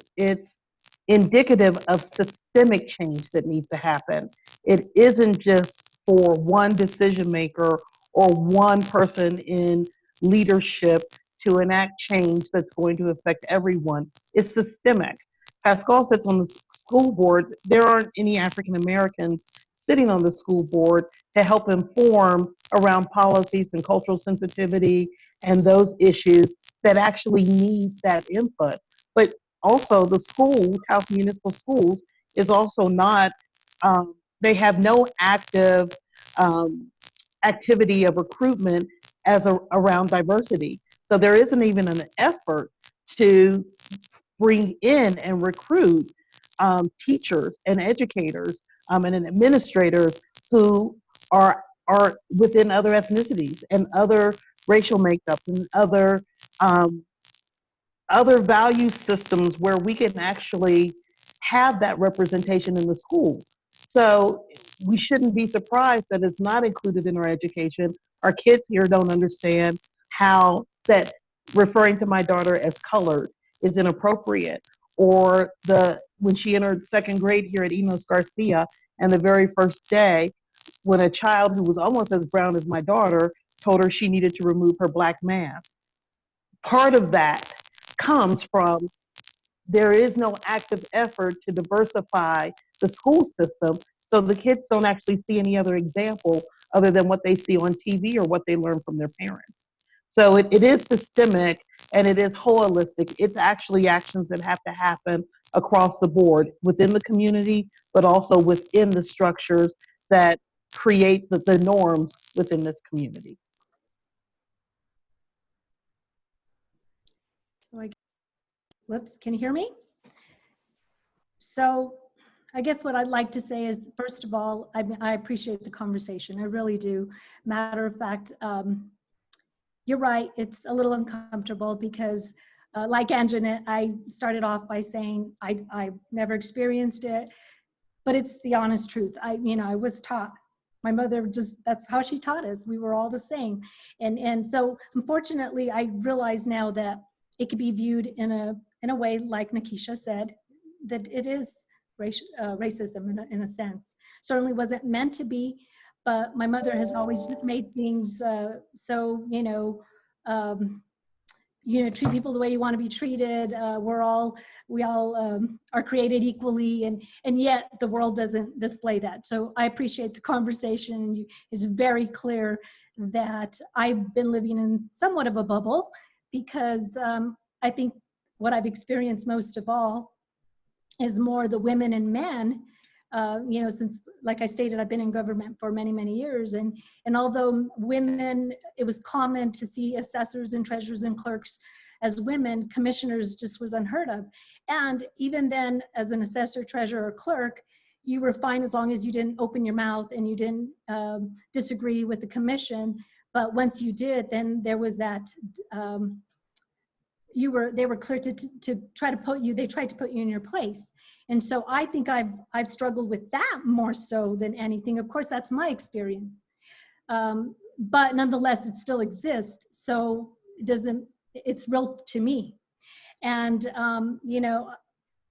indicative of systemic change that needs to happen. It isn't just for one decision maker or one person in leadership to enact change that's going to affect everyone. It's systemic. Pascal sits on the school board. There aren't any African Americans sitting on the school board to help inform around policies and cultural sensitivity and those issues that actually need that input. But also the school, Taos Municipal Schools, is also not, they have no active activity of recruitment around diversity. So there isn't even an effort to bring in and recruit teachers and educators and administrators who are within other ethnicities and other racial makeups and other value systems where we can actually have that representation in the school. So we shouldn't be surprised that it's not included in our education. Our kids here don't understand how that referring to my daughter as colored is inappropriate. Or when she entered 2nd grade here at Enos Garcia, and the very first day, when a child who was almost as brown as my daughter told her she needed to remove her black mask. Part of that comes from there is no active effort to diversify the school system, so the kids don't actually see any other example other than what they see on TV or what they learn from their parents. So it is systemic and it is holistic. It's actually actions that have to happen across the board within the community, but also within the structures that create the norms within this community. So whoops, can you hear me? So I guess what I'd like to say is, first of all, I appreciate the conversation. I really do. Matter of fact, you're right. It's a little uncomfortable because like Anjanette, I started off by saying I never experienced it, but it's the honest truth. I was taught. My mother that's how she taught us. We were all the same. And so unfortunately, I realize now that it could be viewed in a way, like Nikisha said, that it is racism in a sense. Certainly wasn't meant to be, but my mother has always just made things so, treat people the way you want to be treated. We all are created equally, and yet the world doesn't display that. So I appreciate the conversation. It's very clear that I've been living in somewhat of a bubble, because I think what I've experienced most of all is more the women and men. Since, like I stated, I've been in government for many, many years. And although women, it was common to see assessors and treasurers and clerks as women, commissioners just was unheard of. And even then, as an assessor, treasurer, or clerk, you were fine as long as you didn't open your mouth and you didn't disagree with the commission. But once you did, then there was that, they were clear to try to put you, they tried to put you in your place. And so I think I've struggled with that more so than anything. Of course, that's my experience. But nonetheless, it still exists. So it's real to me. And, you know,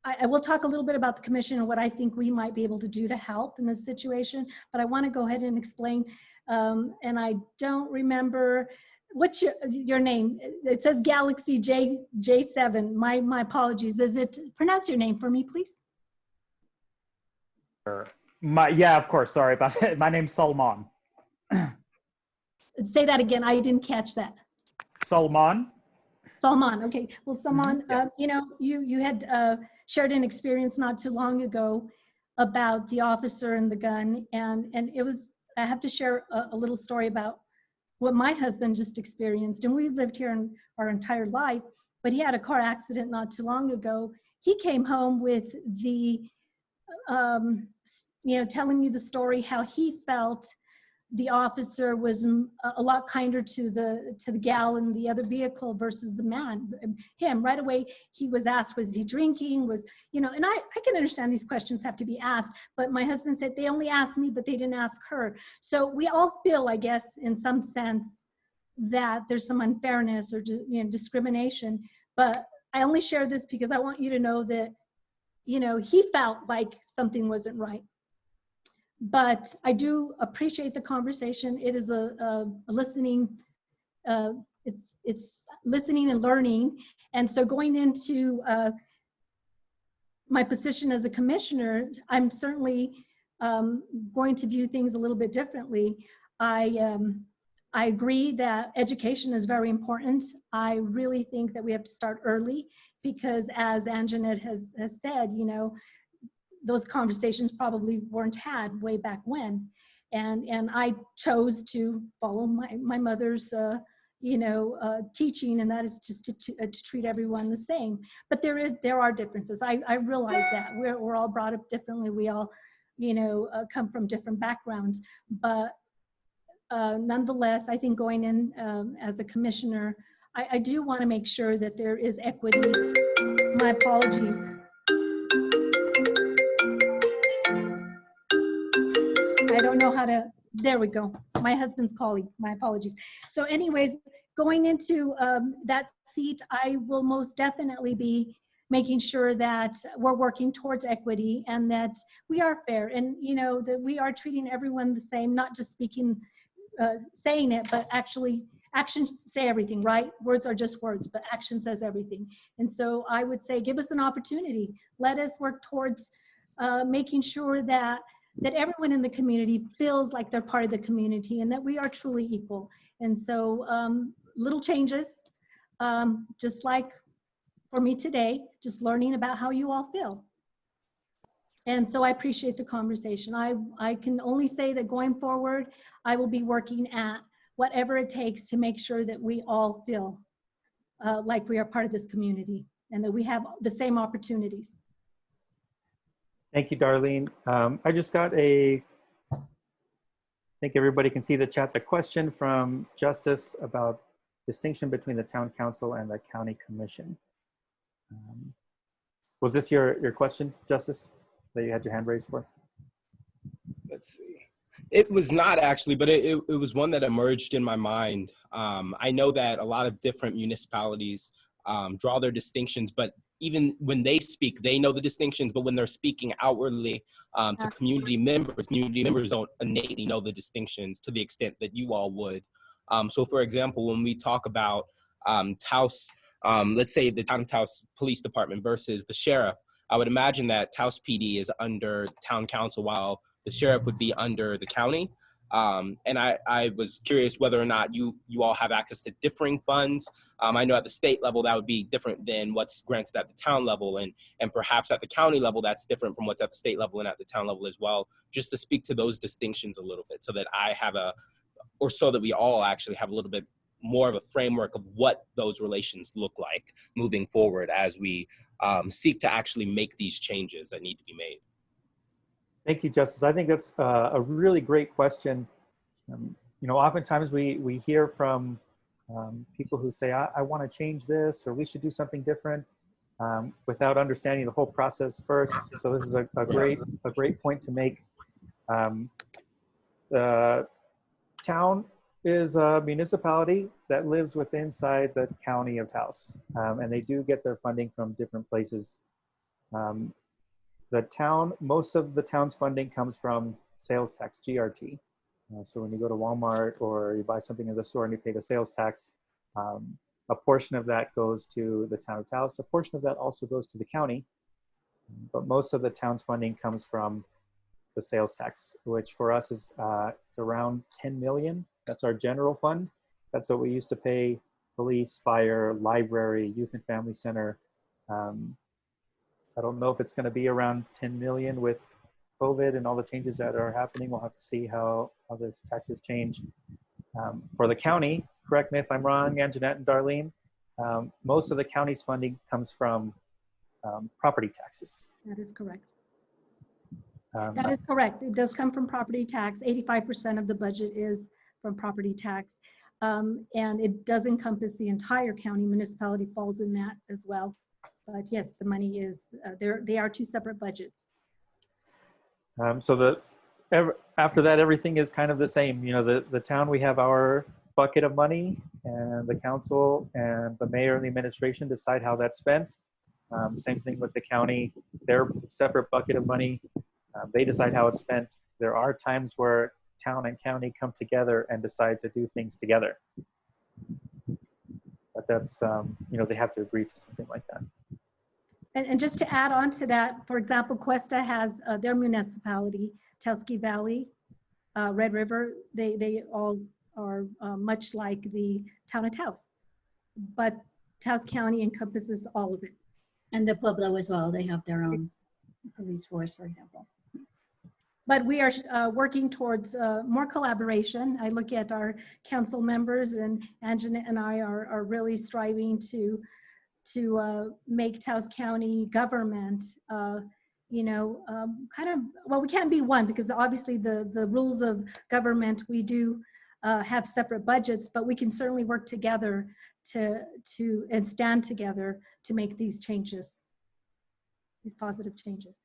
I will talk a little bit about the commission and what I think we might be able to do to help in this situation, but I want to go ahead and explain. And I don't remember, what's your name? It says Galaxy J7. My apologies. Pronounce your name for me, please? Yeah, of course. Sorry about that. My name's Salman. Say that again. I didn't catch that. Salman. Salman. Okay. Well, Salman, you know, you had shared an experience not too long ago about the officer and the gun, and it was, I have to share a little story about what my husband just experienced. And we lived here in our entire life, but he had a car accident not too long ago. He came home with the, you know, telling me the story how he felt the officer was a lot kinder to the gal in the other vehicle versus the man. Him, right away, he was asked, was he drinking? Was, you know, and I can understand these questions have to be asked, but my husband said they only asked me, but they didn't ask her. So we all feel, I guess, in some sense, that there's some unfairness or, you know, discrimination. But I only share this because I want you to know that, you know, he felt like something wasn't right. But I do appreciate the conversation. It is a listening, it's listening and learning. And so going into my position as a commissioner, I'm certainly going to view things a little bit differently. I agree that education is very important. I really think that we have to start early because, as Anjanette has said, you know, those conversations probably weren't had way back when. And I chose to follow my mother's, you know, teaching, and that is just to treat everyone the same. But there are differences. I realize that we're all brought up differently. We all, you know, come from different backgrounds. But nonetheless, I think going in as a commissioner, I do want to make sure that there is equity. My apologies. I don't know how to, there we go. My husband's calling, my apologies. So anyways, going into that seat, I will most definitely be making sure that we're working towards equity and that we are fair and, you know, that we are treating everyone the same, not just speaking, saying it, but actually actions say everything, right? Words are just words, but action says everything. And so I would say, give us an opportunity. Let us work towards making sure that everyone in the community feels like they're part of the community and that we are truly equal. And so little changes, just like for me today, just learning about how you all feel. And so I appreciate the conversation. I can only say that going forward, I will be working at whatever it takes to make sure that we all feel like we are part of this community and that we have the same opportunities. Thank you, Darlene. I just got I think everybody can see the chat, the question from Justice about distinction between the town council and the county commission. Was this your question, Justice, that you had your hand raised for? Let's see. It was not actually, but it was one that emerged in my mind. I know that a lot of different municipalities draw their distinctions, but even when they speak, they know the distinctions, but when they're speaking outwardly to community members don't innately know the distinctions to the extent that you all would. So for example, when we talk about Taos, let's say the town of Taos Police Department versus the sheriff, I would imagine that Taos PD is under town council while the sheriff would be under the county. And I was curious whether or not you all have access to differing funds. I know at the state level that would be different than what's granted at the town level, and perhaps at the county level that's different from what's at the state level and at the town level as well. Just to speak to those distinctions a little bit, so that I have so that we all actually have a little bit more of a framework of what those relations look like moving forward as we seek to actually make these changes that need to be made. Thank you, Justice. I think that's a really great question. You know, oftentimes we hear from people who say, I want to change this, or we should do something different, without understanding the whole process first. So this is a great point to make. The town is a municipality that lives within inside the county of Taos, and they do get their funding from different places. The town, most of the town's funding comes from sales tax, GRT. So when you go to Walmart or you buy something in the store and you pay the sales tax, a portion of that goes to the town of Taos. A portion of that also goes to the county, but most of the town's funding comes from the sales tax, which for us is it's around 10 million. That's our general fund. That's what we used to pay police, fire, library, youth and family center. I don't know if it's going to be around 10 million with COVID and all the changes that are happening. We'll have to see how those taxes change. For the county, correct me if I'm wrong, Anjanette and Darlene, most of the county's funding comes from property taxes. That is correct. That is correct. It does come from property tax. 85% of the budget is from property tax. And it does encompass the entire county. Municipality falls in that as well. But yes, the money is, they are two separate budgets. So after that, everything is kind of the same. You know, the town, we have our bucket of money, and the council and the mayor and the administration decide how that's spent. Same thing with the county, their separate bucket of money. They decide how it's spent. There are times where town and county come together and decide to do things together. But that's, you know, they have to agree to something like that. And just to add on to that, for example, Cuesta has their municipality, Telsky Valley, Red River, they all are much like the town of Taos. But Taos County encompasses all of it. And the Pueblo as well, they have their own police force, for example. But we are working towards more collaboration. I look at our council members, and Angela and I are really striving to make Taos County government, you know, kind of, well, we can't be one because obviously the rules of government, we do have separate budgets, but we can certainly work together and stand together to make these changes, these positive changes.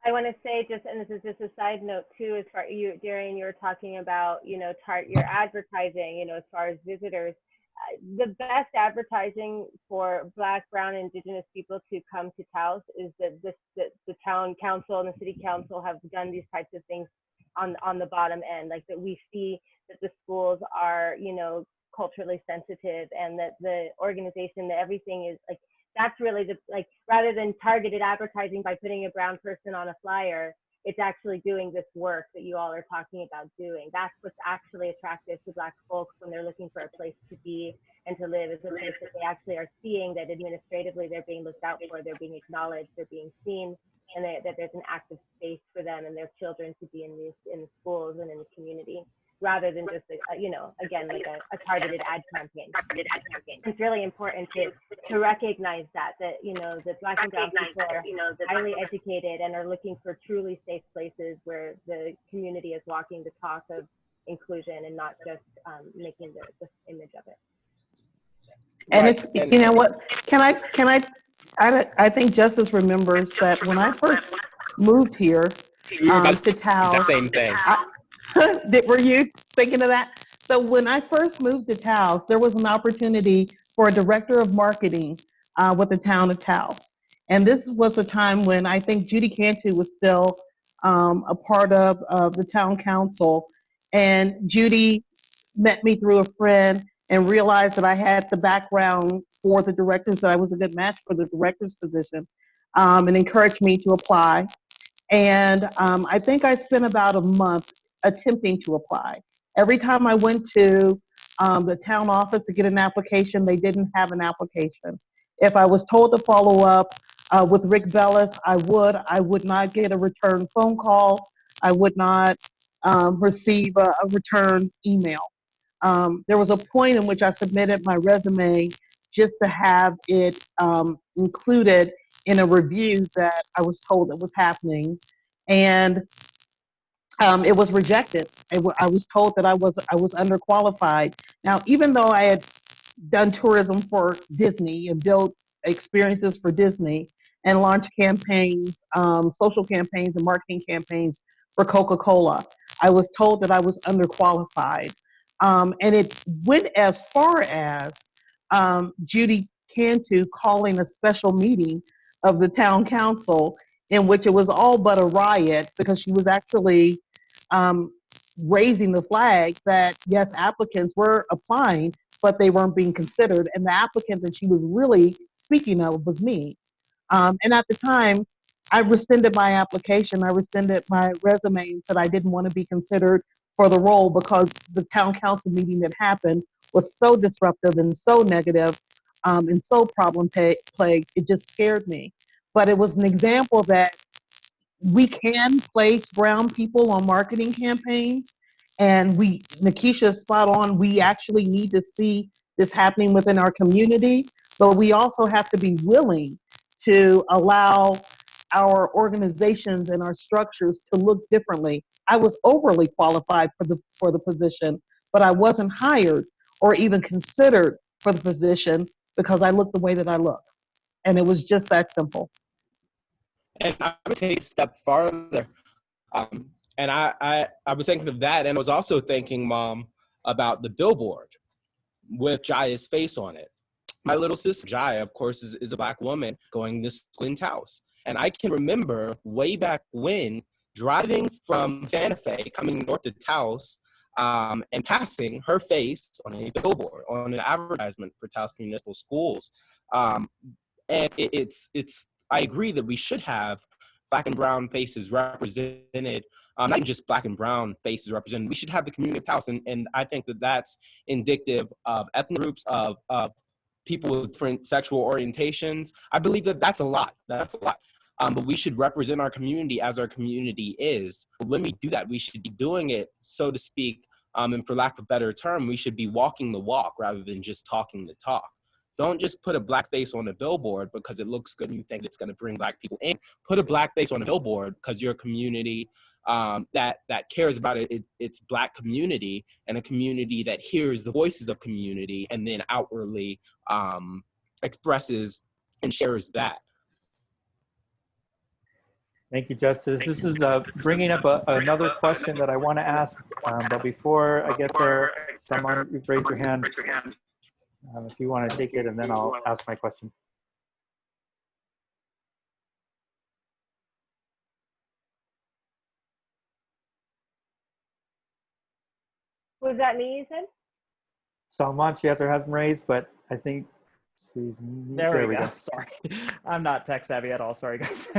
I want to say just, and this is just a side note too, as far you, Darian, you were talking about, you know, your advertising, you know, as far as visitors. The best advertising for Black, Brown, Indigenous people to come to Taos is that the town council and the city council have done these types of things on the bottom end, like that we see that the schools are, you know, culturally sensitive, and that the organization, that everything is like, that's really the, like, rather than targeted advertising by putting a brown person on a flyer, it's actually doing this work that you all are talking about doing. That's what's actually attractive to Black folks when they're looking for a place to be and to live, is a place that they actually are seeing that administratively they're being looked out for, they're being acknowledged, they're being seen, and that there's an active space for them and their children to be in the schools and in the community, rather than just, you know, again, like a targeted ad campaign. It's really important to recognize that, you know, the Black and Brown people are highly educated and are looking for truly safe places where the community is walking the talk of inclusion and not just making the image of it. And it's, you know what, I think Justice remembers that when I first moved here to Taos. The same thing. Were you thinking of that? So when I first moved to Taos, there was an opportunity for a director of marketing with the town of Taos. And this was a time when I think Judy Cantu was still a part of the town council. And Judy met me through a friend and realized that I had the background for the directors, that I was a good match for the director's position, and encouraged me to apply. And I think I spent about a month attempting to apply. Every time I went to the town office to get an application, they didn't have an application. If I was told to follow up with Rick Bellis, I would not get a return phone call. I would not receive a return email. there was a point in which I submitted my resume just to have it included in a review that I was told that was happening, and it was rejected. I was told that I was underqualified. Now, even though I had done tourism for Disney and built experiences for Disney and launched campaigns, social campaigns and marketing campaigns for Coca-Cola, I was told that I was underqualified. And it went as far as Judy Cantu calling a special meeting of the town council in which it was all but a riot because she was actually um, raising the flag that yes, applicants were applying, but they weren't being considered. And the applicant that she was really speaking of was me. And at the time, I rescinded my application. I rescinded my resume and said I didn't want to be considered for the role because the town council meeting that happened was so disruptive and so negative and so plagued. It just scared me. But it was an example that we can place brown people on marketing campaigns, and Nikisha is spot on. We actually need to see this happening within our community, but we also have to be willing to allow our organizations and our structures to look differently. I was overly qualified for the position, but I wasn't hired or even considered for the position because I looked the way that I look. And it was just that simple. And I would take a step farther. And I was thinking of that, and I was also thinking, Mom, about the billboard with Jaya's face on it. My little sister, Jaya, of course, is a Black woman going to school in Taos. And I can remember way back when driving from Santa Fe, coming north to Taos, and passing her face on a billboard, on an advertisement for Taos Municipal Schools. And I agree that we should have Black and brown faces represented, not even just Black and brown faces represented. We should have the community of Taos, and I think that that's indicative of ethnic groups, of people with different sexual orientations. I believe that that's a lot. That's a lot. But we should represent our community as our community is. But when we do that, we should be doing it, so to speak, and for lack of a better term, we should be walking the walk rather than just talking the talk. Don't just put a Black face on a billboard because it looks good and you think it's going to bring Black people in. Put a Black face on a billboard because you're a community that cares about its Black community, and a community that hears the voices of community and then outwardly expresses and shares that. Thank you, Justice. This is bringing up another question that I want to ask, but before I get there, someone, you've raised your hand. If you want to take it, and then I'll ask my question. Was that me, you said? Salman, she has her hand raised, but I think she's... There we go. Sorry. I'm not tech savvy at all. Sorry, guys.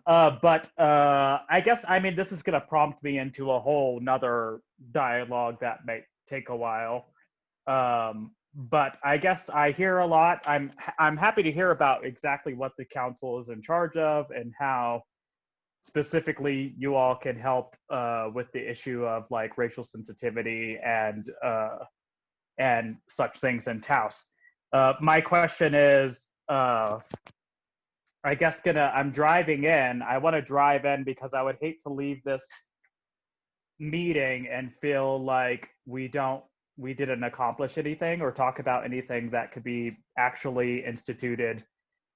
I guess, I mean, this is going to prompt me into a whole nother dialogue that may take a while. But I guess I hear a lot. I'm happy to hear about exactly what the council is in charge of and how specifically you all can help with the issue of like racial sensitivity and such things in Taos. My question is, I guess I'm driving in. I want to drive in because I would hate to leave this meeting and feel like we didn't accomplish anything or talk about anything that could be actually instituted,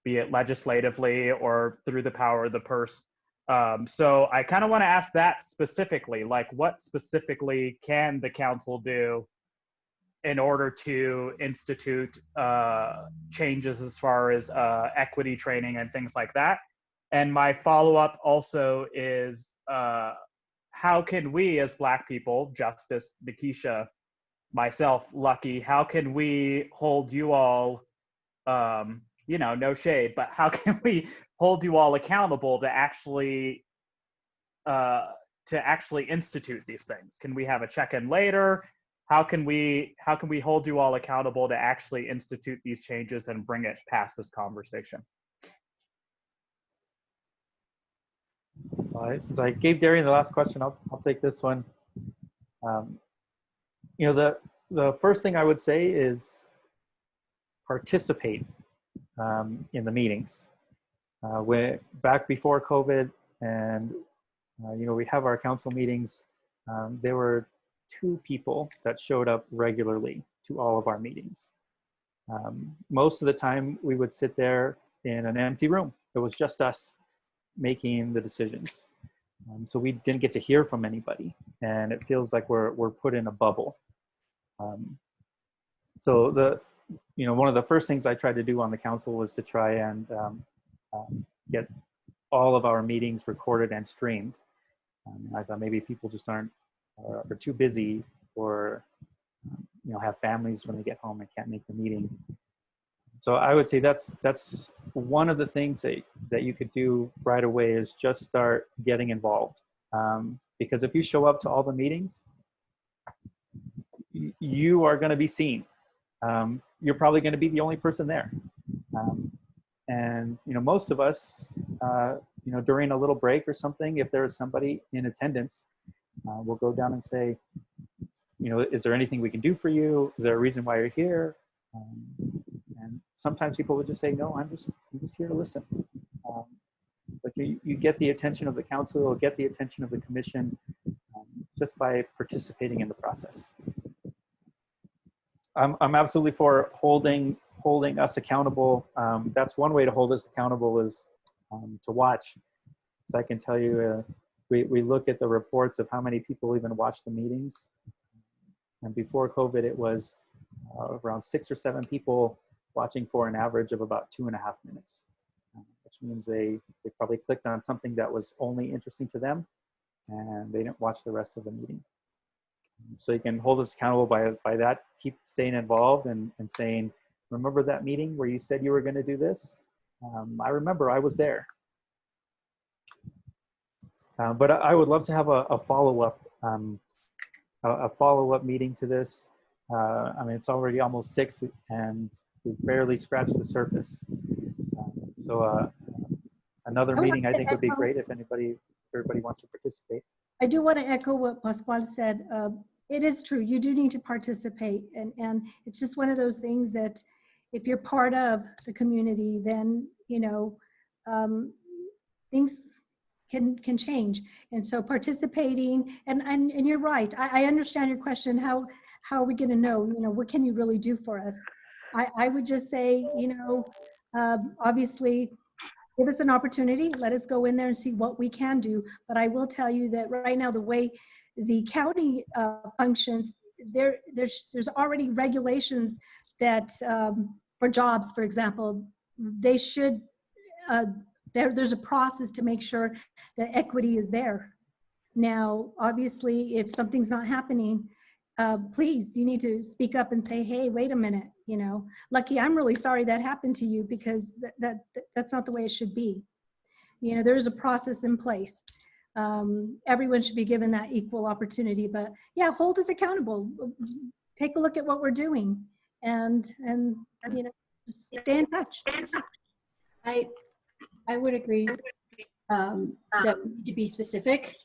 be it legislatively or through the power of the purse. So I kind of want to ask that specifically, like what specifically can the council do in order to institute changes as far as equity training and things like that? And my follow-up also is, how can we as Black people, Justice, Nikisha, myself, Lucky, how can we hold you all, no shade, but how can we hold you all accountable to actually institute these things? Can we have a check-in later? How can we hold you all accountable to actually institute these changes and bring it past this conversation? All right, since I gave Darian the last question, I'll take this one. the first thing I would say is participate in the meetings. Back before COVID, and we have our council meetings. There were 2 people that showed up regularly to all of our meetings. Most of the time, we would sit there in an empty room. It was just us making the decisions. So we didn't get to hear from anybody, and it feels like we're put in a bubble. So one of the first things I tried to do on the council was to try and get all of our meetings recorded and streamed. I thought maybe people just are too busy, or have families when they get home and can't make the meeting. So I would say that's one of the things that you could do right away, is just start getting involved. Because if you show up to all the meetings, you are going to be seen. You're probably going to be the only person there. And most of us, during a little break or something, if there is somebody in attendance, we'll go down and say, is there anything we can do for you? Is there a reason why you're here? And sometimes people would just say, no, I'm just here to listen. But you get the attention of the council, or get the attention of the commission, just by participating in the process. I'm absolutely for holding us accountable. That's one way to hold us accountable, is to watch. So I can tell you, we look at the reports of how many people even watch the meetings. And before COVID, it was around 6 or 7 people watching for an average of about 2.5 minutes, which means they probably clicked on something that was only interesting to them, and they didn't watch the rest of the meeting. So you can hold us accountable by that. Keep staying involved and saying, remember that meeting where you said you were going to do this? I remember, I was there. But I would love to have a follow-up meeting to this. It's already almost 6, and we've barely scratched the surface. So another meeting I think would be great if everybody wants to participate. I do want to echo what Pascual said. It is true, you do need to participate, and it's just one of those things that if you're part of the community, then things can change. And so participating, and you're right, I understand your question, how are we going to know, what can you really do for us? I would just say, obviously, give us an opportunity, let us go in there and see what we can do. But I will tell you that right now, the way the county functions, there's already regulations that for jobs, for example, they should, there's a process to make sure that equity is there. Now, obviously, if something's not happening, please, you need to speak up and say, hey, wait a minute, Lucky, I'm really sorry that happened to you, because that's not the way it should be. There is a process in place. Everyone should be given that equal opportunity, but yeah, hold us accountable. Take a look at what we're doing, and stay in touch. I would agree that we need to be specific.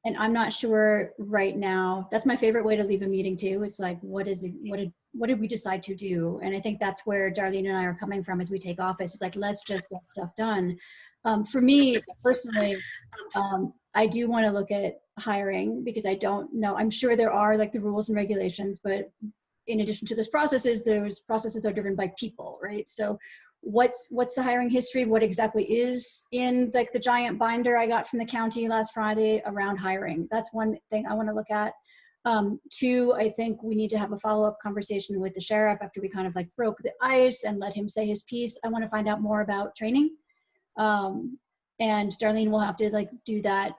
And I'm not sure right now, that's my favorite way to leave a meeting too. It's like, what did we decide to do? And I think that's where Darlene and I are coming from as we take office. It's like, let's just get stuff done. For me personally, I do want to look at hiring, because I don't know, I'm sure there are like the rules and regulations, but in addition to those processes are driven by people, right? So what's the hiring history? What exactly is in like the giant binder I got from the county last Friday around hiring? That's one thing I want to look at. 2, I think we need to have a follow-up conversation with the sheriff after we kind of like broke the ice and let him say his piece. I want to find out more about training. And Darlene will have to like do that,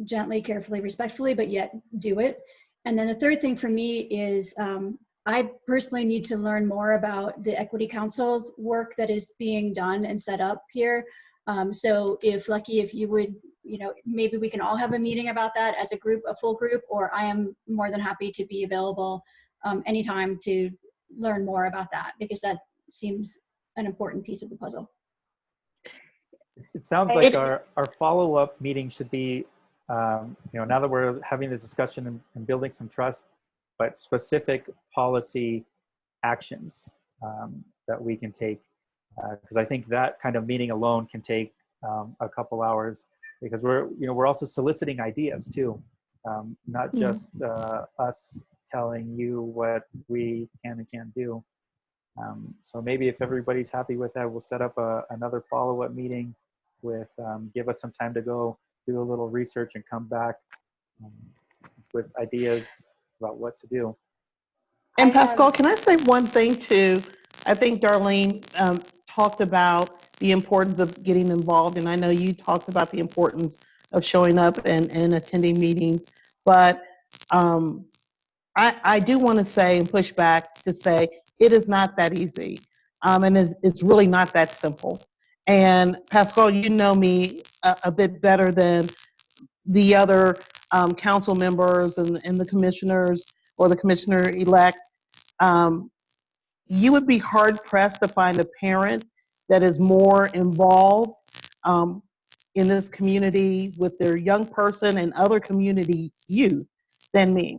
gently, carefully, respectfully, but yet do it. And then the third thing for me is I personally need to learn more about the Equity Council's work that is being done and set up here. So if Lucky, if you would, maybe we can all have a meeting about that as a group, a full group, or I am more than happy to be available anytime to learn more about that, because that seems an important piece of the puzzle. It sounds like our follow-up meeting should be now that we're having this discussion and building some trust, but specific policy actions that we can take, because I think that kind of meeting alone can take a couple hours, because we're also soliciting ideas too, not just us telling you what we can and can't do. So maybe if everybody's happy with that, we'll set up another follow-up meeting with give us some time to go do a little research and come back with ideas about what to do. And Pascal, can I say one thing too? I think Darlene talked about the importance of getting involved, and I know you talked about the importance of showing up and attending meetings, but I do want to say and push back to say it is not that easy, and it's really not that simple. And Pascal, you know me a bit better than the other council members and the commissioners or the commissioner-elect. You would be hard pressed to find a parent that is more involved um, in this community with their young person and other community youth than me.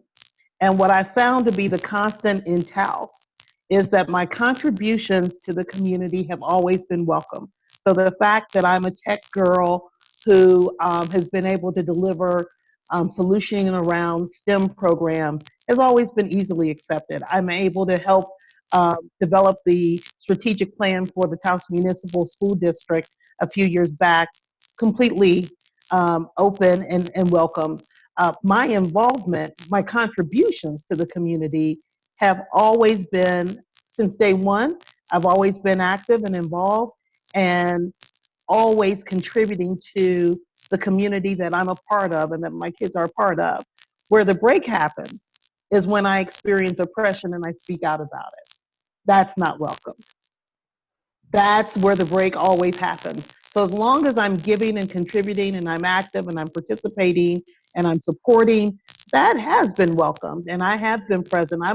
And what I found to be the constant in Taos is that my contributions to the community have always been welcome. So the fact that I'm a tech girl who has been able to deliver solutioning around STEM programs has always been easily accepted. I'm able to help develop the strategic plan for the Taos Municipal School District a few years back, completely open and welcome. My involvement, my contributions to the community have always been, since day one, I've always been active and involved and always contributing to the community that I'm a part of and that my kids are a part of. Where the break happens is when I experience oppression and I speak out about it. That's not welcome. That's where the break always happens. So as long as I'm giving and contributing and I'm active and I'm participating and I'm supporting, that has been welcomed and I have been present. I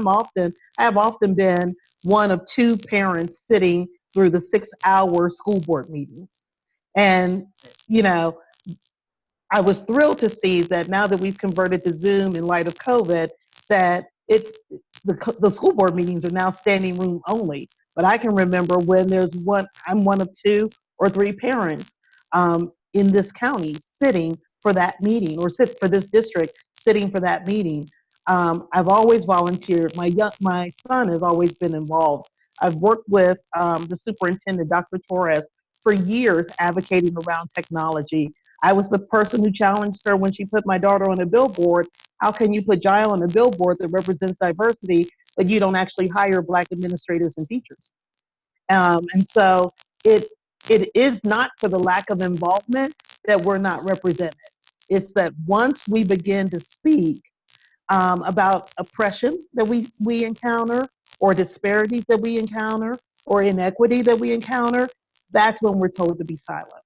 have often been one of two parents sitting through the 6-hour school board meetings. And, you know, I was thrilled to see that now that we've converted to Zoom in light of COVID, that the school board meetings are now standing room only. But I can remember when I'm one of 2 or 3 parents in this county sitting for that meeting, or sit for this district sitting for that meeting. I've always volunteered. My son has always been involved. I've worked with the superintendent, Dr. Torres, for years advocating around technology. I was the person who challenged her when she put my daughter on a billboard. How can you put Jaya on a billboard that represents diversity, but you don't actually hire Black administrators and teachers? And so it is not for the lack of involvement that we're not represented. It's that once we begin to speak about oppression that we encounter, or disparities that we encounter, or inequity that we encounter, that's when we're told to be silent.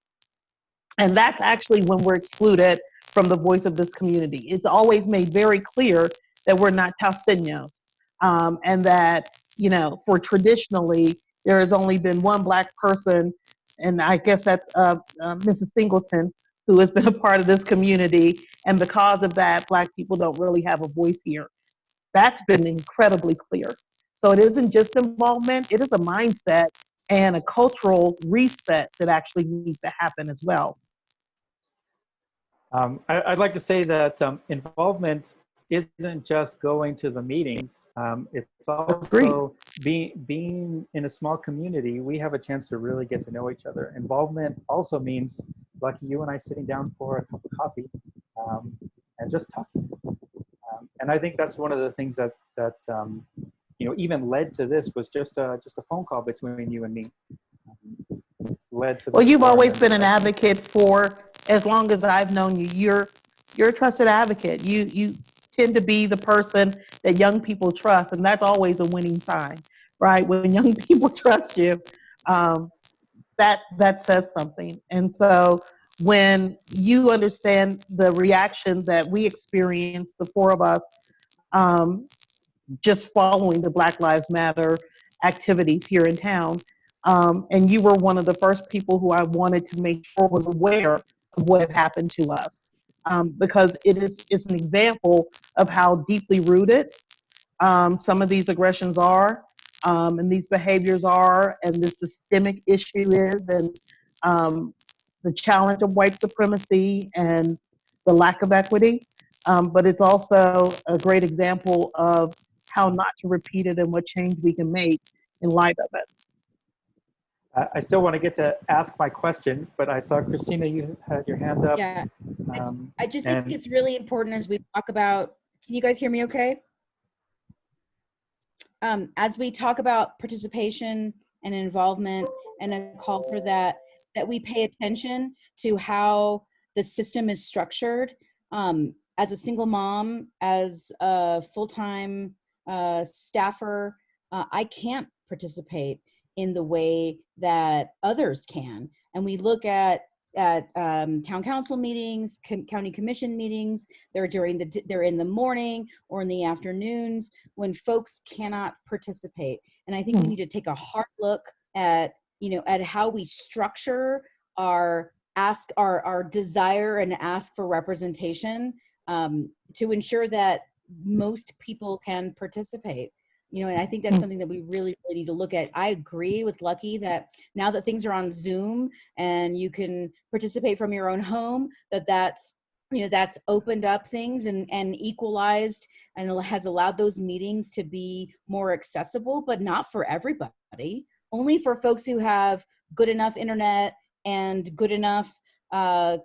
And that's actually when we're excluded from the voice of this community. It's always made very clear that we're not Tauseños, and that, you know, for traditionally, there has only been one Black person, and I guess that's Mrs. Singleton, who has been a part of this community. And because of that, Black people don't really have a voice here. That's been incredibly clear. So it isn't just involvement, it is a mindset and a cultural reset that actually needs to happen as well. I'd like to say that involvement isn't just going to the meetings. It's also being in a small community. We have a chance to really get to know each other. Involvement also means, Lucky, you and I sitting down for a cup of coffee and just talking. And I think that's one of the things that you know, even led to this was just a phone call between you and me. Led to this. Well, you've always been an advocate for, as long as I've known you, you're a trusted advocate. You tend to be the person that young people trust, and that's always a winning sign, right? When young people trust you, that says something. And so when you understand the reaction that we experienced, the 4 of us, just following the Black Lives Matter activities here in town, and you were one of the first people who I wanted to make sure was aware of what had happened to us. because it's an example of how deeply rooted some of these aggressions are, and these behaviors are, and this systemic issue is, and the challenge of white supremacy and the lack of equity. But it's also a great example of how not to repeat it and what change we can make in light of it. I still want to get to ask my question, but I saw Christina, you had your hand up. Yeah, I just think and it's really important as we talk about, can you guys hear me okay? As we talk about participation and involvement and a call for that, that we pay attention to how the system is structured. As a single mom, as a full-time staffer, I can't participate in the way that others can. And we look at town council meetings, county commission meetings. They're in the morning or in the afternoons when folks cannot participate. And I think we need to take a hard look at, at how we structure our desire and ask for representation, to ensure that most people can participate. And I think that's something that we really, really need to look at. I agree with Lucky that now that things are on Zoom and you can participate from your own home, that's opened up things and equalized and has allowed those meetings to be more accessible, but not for everybody. Only for folks who have good enough internet and good enough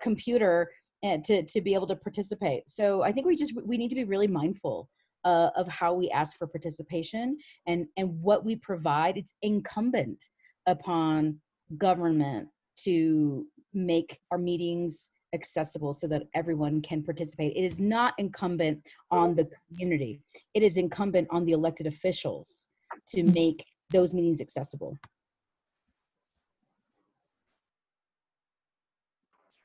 computer to be able to participate. So I think we need to be really mindful of how we ask for participation and what we provide. It's incumbent upon government to make our meetings accessible so that everyone can participate. It is not incumbent on the community. It is incumbent on the elected officials to make those meetings accessible.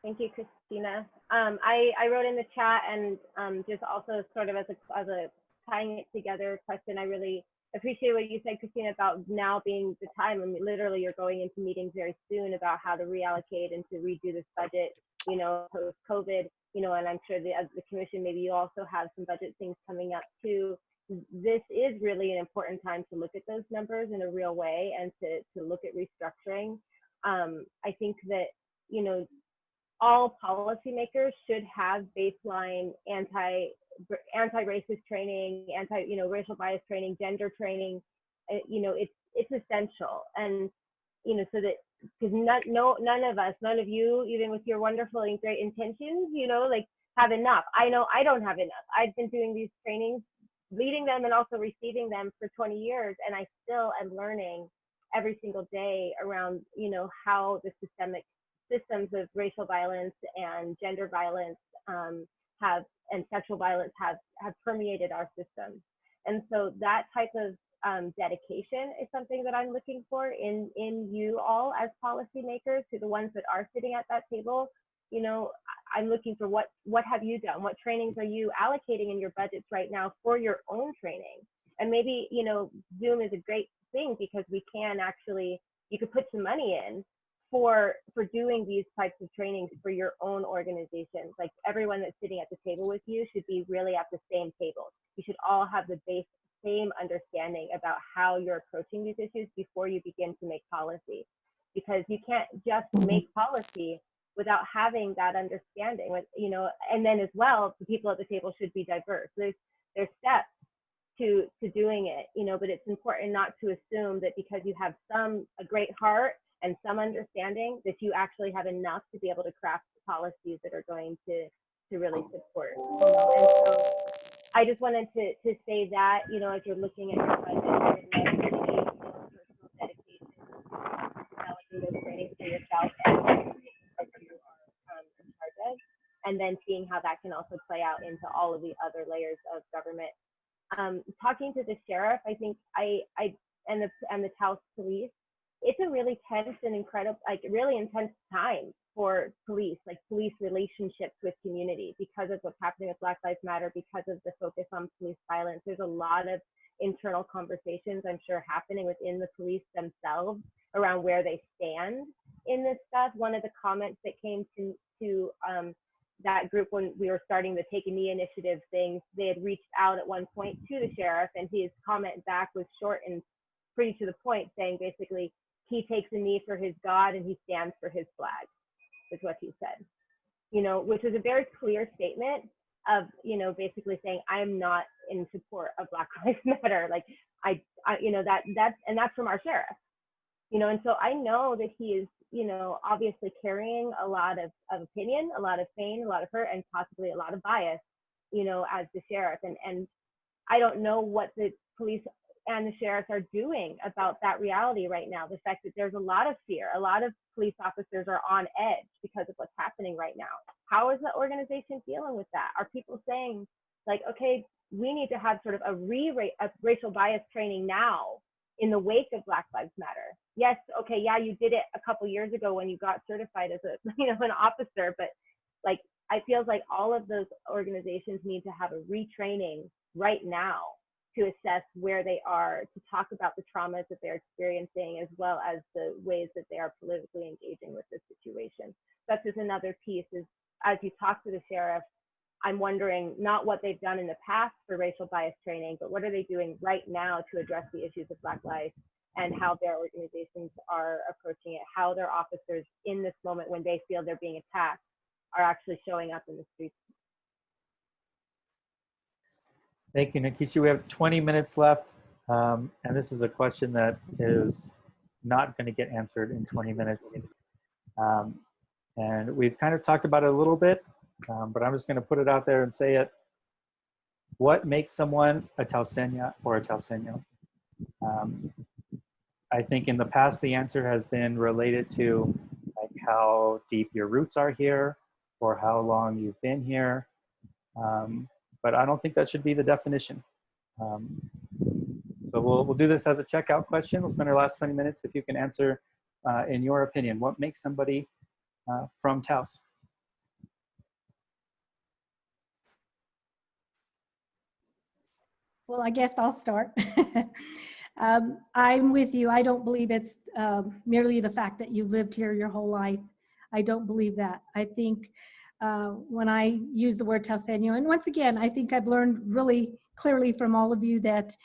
Thank you, Christina. I wrote in the chat, and just also sort of as a tying it together question, I really appreciate what you said, Christina, about now being the time. I mean, literally, you're going into meetings very soon about how to reallocate and to redo this budget, post-COVID, and I'm sure the commission, maybe you also have some budget things coming up too. This is really an important time to look at those numbers in a real way and to look at restructuring. I think that, all policymakers should have baseline anti-racist training, racial bias training, gender training. It's essential, and so that, because none of you, even with your wonderful and great intentions, have enough. I know I don't have enough. I've been doing these trainings, leading them and also receiving them for 20 years, and I still am learning every single day around how the systems of racial violence and gender violence and sexual violence have permeated our system. And so that type of dedication is something that I'm looking for in you all as policymakers, to the ones that are sitting at that table. I'm looking for what have you done? What trainings are you allocating in your budgets right now for your own training? And maybe, Zoom is a great thing because you could put some money in for doing these types of trainings for your own organizations. Like, everyone that's sitting at the table with you should be really at the same table. You should all have the same understanding about how you're approaching these issues before you begin to make policy, because you can't just make policy without having that understanding. And then as well, the people at the table should be diverse. There's steps to doing it, but it's important not to assume that because you have a great heart and some understanding that you actually have enough to be able to craft policies that are going to really support. And so I just wanted to say that, as you're looking at your budget, personal dedication, developing those trainings for yourself and you are in charge of, and then seeing how that can also play out into all of the other layers of government. Talking to the sheriff, I think and the Taos police, it's a really tense and incredible, really intense time for police relationships with community, because of what's happening with Black Lives Matter, because of the focus on police violence. There's a lot of internal conversations, I'm sure, happening within the police themselves around where they stand in this stuff. One of the comments that came to that group, when we were starting the Take a Knee initiative thing, they had reached out at one point to the sheriff, and his comment back was short and pretty to the point, saying basically, he takes a knee for his God and he stands for his flag, is what he said. Which was a very clear statement of, basically saying, I'm not in support of Black Lives Matter. Like, that's from our sheriff. And so I know that he is, obviously carrying a lot of opinion, a lot of pain, a lot of hurt, and possibly a lot of bias, as the sheriff. And I don't know what the police and the sheriffs are doing about that reality right now. The fact that there's a lot of fear, a lot of police officers are on edge because of what's happening right now. How is the organization dealing with that? Are people saying, like, okay, we need to have sort of a racial bias training now in the wake of Black Lives Matter? Yes, okay, yeah, you did it a couple years ago when you got certified as an officer, but like, I feel like all of those organizations need to have a retraining right now to assess where they are, to talk about the traumas that they're experiencing, as well as the ways that they are politically engaging with this situation. That's just another piece, is as you talk to the sheriff, I'm wondering not what they've done in the past for racial bias training, but what are they doing right now to address the issues of Black life, and how their organizations are approaching it, how their officers in this moment when they feel they're being attacked are actually showing up in the streets. Thank you, Nikisha. We have 20 minutes left, and this is a question that is not going to get answered in 20 minutes. And we've kind of talked about it a little bit, but I'm just going to put it out there and say it. What makes someone a Taosena or a Taoseño? I think in the past, the answer has been related to like how deep your roots are here or how long you've been here. But I don't think that should be the definition. So we'll do this as a checkout question. We'll spend our last 20 minutes if you can answer, in your opinion, what makes somebody from Taos? Well, I guess I'll start. I'm with you. I don't believe it's merely the fact that you lived here your whole life. I don't believe that. I think when I use the word Taoseño, and once again, I think I've learned really clearly from all of you that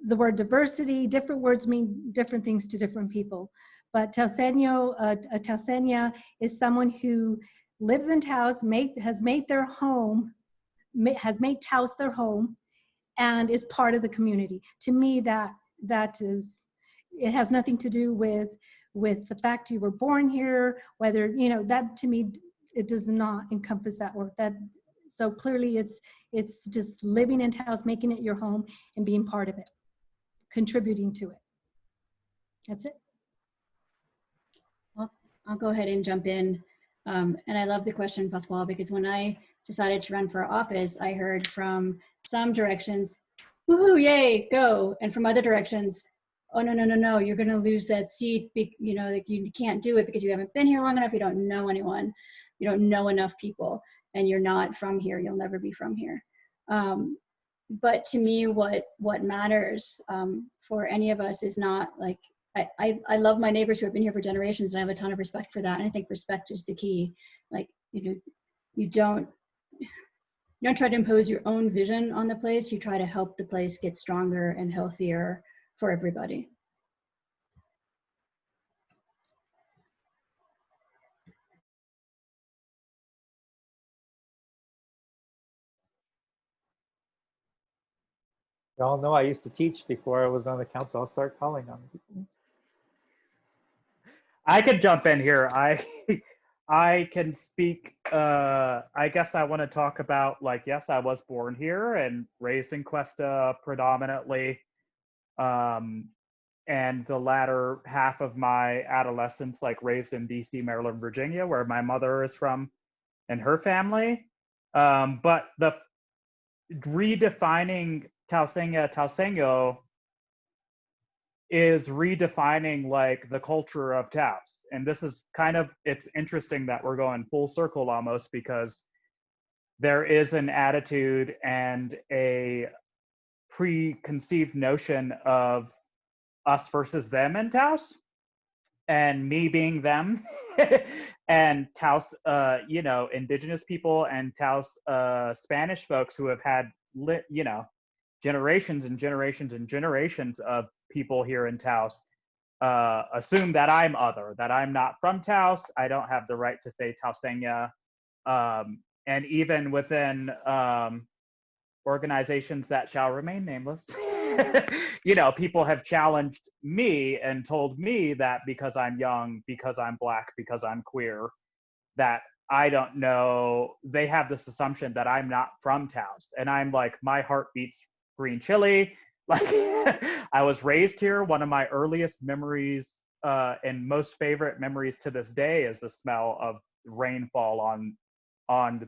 the word diversity, different words mean different things to different people. But Taoseño, a Taoseña is someone who lives in Taos, has made their home, has made Taos their home, and is part of the community. To me, that is, it has nothing to do with the fact you were born here, whether, that to me, it does not encompass that word. So clearly it's just living in Taos, making it your home, and being part of it, contributing to it. That's it. Well, I'll go ahead and jump in. And I love the question, Pasquale, because when I decided to run for office, I heard from some directions, woohoo, yay, go. And from other directions, oh, no, you're going to lose that seat. Like you can't do it because you haven't been here long enough. You don't know anyone. You don't know enough people, and you're not from here. You'll never be from here. But to me, what matters for any of us is not like, I love my neighbors who have been here for generations, and I have a ton of respect for that. And I think respect is the key. Like, you don't try to impose your own vision on the place. You try to help the place get stronger and healthier for everybody. You all know I used to teach before I was on the council. I'll start calling on people. I could jump in here. I can speak. I guess I want to talk about, like, yes, I was born here and raised in Cuesta predominantly, and the latter half of my adolescence, like, raised in DC, Maryland, Virginia, where my mother is from and her family. But the redefining Taoseño is redefining like the culture of Taos. And this is kind of, it's interesting that we're going full circle almost, because there is an attitude and a preconceived notion of us versus them in Taos. and me being them, and Taos, you know, indigenous people and Taos Spanish folks who have had, you know, generations and generations and generations of people here in Taos assume that I'm other, that I'm not from Taos. I don't have the right to say Taosenya. And even within organizations that shall remain nameless, you know, people have challenged me and told me that because I'm young, because I'm Black, because I'm queer, that I don't know, they have this assumption that I'm not from Taos. And I'm like, my heart beats green chili. Like, I was raised here. One of my earliest memories and most favorite memories to this day is the smell of rainfall on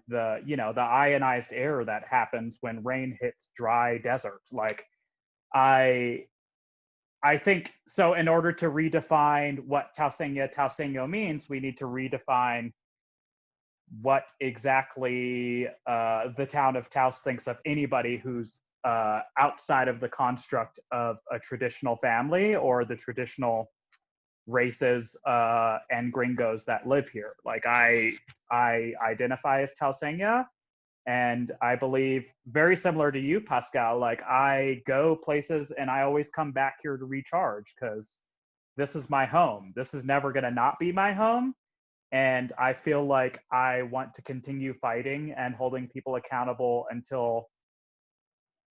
the, you know, the ionized air that happens when rain hits dry desert. Like, I think so. In order to redefine what Taoseno means, we need to redefine what exactly the town of Taos thinks of anybody who's outside of the construct of a traditional family or the traditional races and gringos that live here. Like, I identify as Taosenya, and I believe, very similar to you, Pascal, like, I go places and I always come back here to recharge because this is my home. This is never going to not be my home. And I feel like I want to continue fighting and holding people accountable until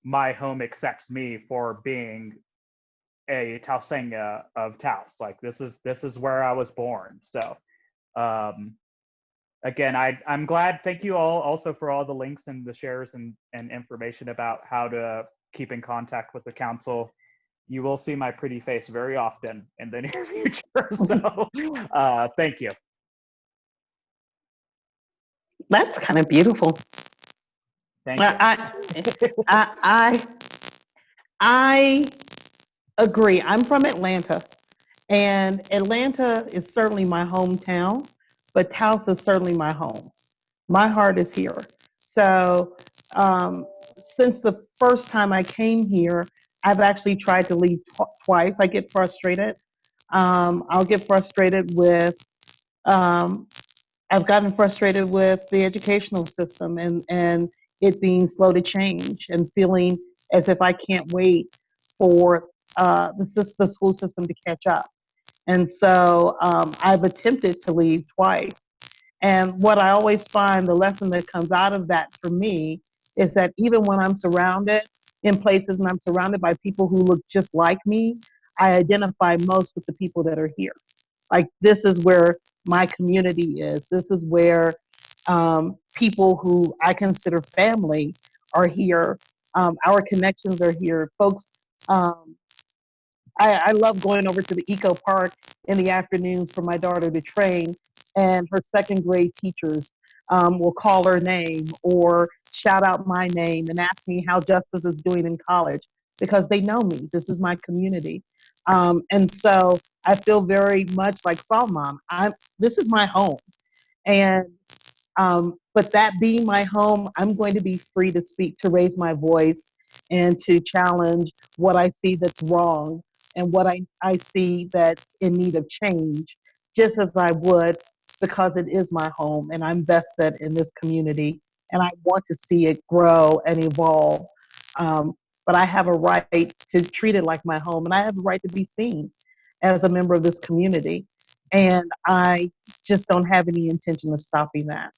my home accepts me for being a Taosenya of Taos. Like, this is where I was born. So again, I'm glad. Thank you all also for all the links and the shares and information about how to keep in contact with the council. You will see my pretty face very often in the near future. So thank you. That's kind of beautiful. Thank you. I agree. I'm from Atlanta, and Atlanta is certainly my hometown, but Taos is certainly my home. My heart is here. So since the first time I came here, I've actually tried to leave twice. I get frustrated. I'll get frustrated with um, I've gotten frustrated with the educational system and it being slow to change and feeling as if I can't wait for the school system to catch up. And so I've attempted to leave twice. And what I always find, the lesson that comes out of that for me is that even when I'm surrounded in places and I'm surrounded by people who look just like me, I identify most with the people that are here. Like, this is where my community is. This is where people who I consider family are here. Our connections are here. Folks, um, I love going over to the eco park in the afternoons for my daughter to train, and her second grade teachers will call her name or shout out my name and ask me how Justice is doing in college because they know me. This is my community. And so I feel very much like Salman. This is my home. And but that being my home, I'm going to be free to speak, to raise my voice, and to challenge what I see that's wrong and what I see that's in need of change, just as I would because it is my home and I'm vested in this community and I want to see it grow and evolve. But I have a right to treat it like my home and I have a right to be seen as a member of this community. And I just don't have any intention of stopping that.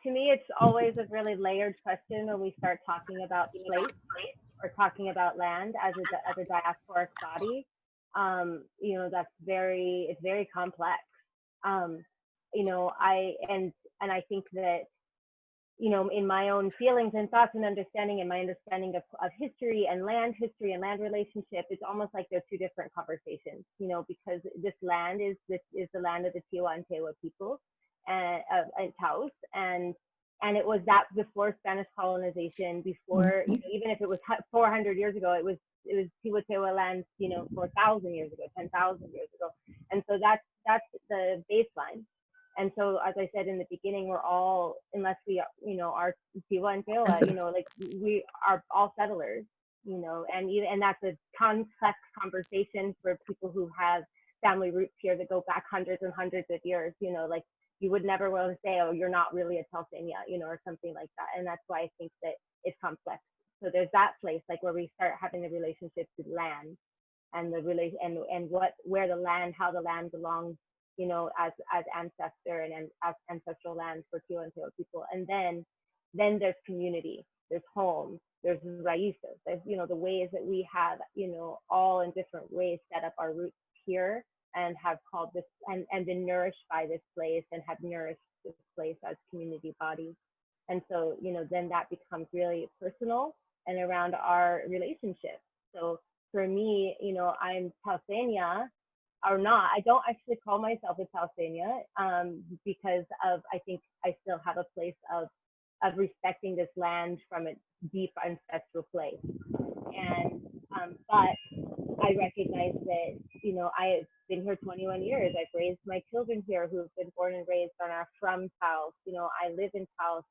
To me, it's always a really layered question when we start talking about place or talking about land as a diasporic body. You know, it's very complex. You know, and I think that, you know, in my own feelings and thoughts and understanding and my understanding of history and land relationship, it's almost like they're two different conversations, you know, because this is the land of the Tiwa and Tewa people and Taos, and it was that before Spanish colonization, before, you know, even if it was 400 years ago, it was Tiwa Tewa land, you know, 4,000 years ago, 10,000 years ago, and so that's the baseline. And so, as I said in the beginning, we're all, unless we, are Tiwa and Tewa, like we are all settlers, and that's a complex conversation for people who have family roots here that go back hundreds and hundreds of years, like you would never want to say, oh, you're not really a Taosenia, or something like that. And that's why I think that it's complex. So there's that place, like where we start having the relationship to land and the relation and where the land, how the land belongs, as ancestor and as ancestral land for Tiwa and Tewa people. And then there's community, there's home, there's raíces, there's, the ways that we have, all in different ways set up our roots here and have called this and been nourished by this place and have nourished this place as community bodies. And so, then that becomes really personal and around our relationship. So for me, I'm Taosenia or not. I don't actually call myself a Taosenia because I think I still have a place of respecting this land from a deep ancestral place. And but I recognize that, I've been here 21 years. I've raised my children here who have been born and raised and are from Taos. I live in Taos.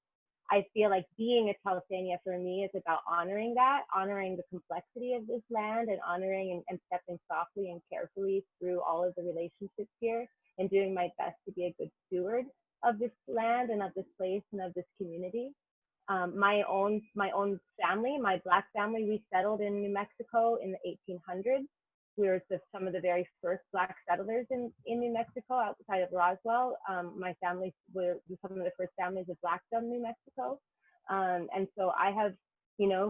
I feel like being a Taosenia for me is about honoring that, honoring the complexity of this land and honoring and stepping softly and carefully through all of the relationships here and doing my best to be a good steward of this land and of this place and of this community. My own family, my Black family, we settled in New Mexico in the 1800s. We were some of the very first Black settlers in New Mexico outside of Roswell. My family were some of the first families of Blackdom, New Mexico. And so I have,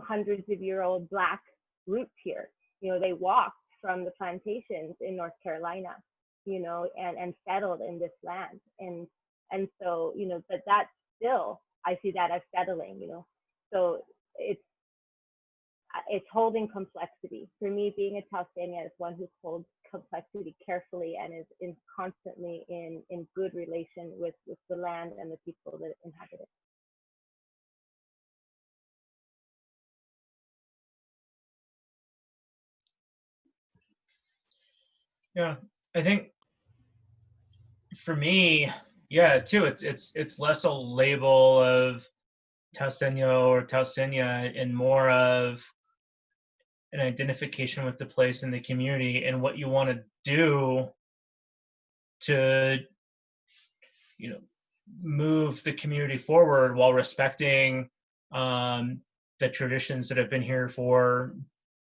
hundreds of year old Black roots here. They walked from the plantations in North Carolina, and settled in this land. And so, but that's still, I see that as settling, so it's holding complexity. For me, being a Taosenia is one who holds complexity carefully and is constantly in good relation with the land and the people that inhabit it. Yeah, I think for me, yeah, too, it's less a label of Taoseno or Taosenia and more of an identification with the place and the community and what you want to do to, move the community forward while respecting the traditions that have been here for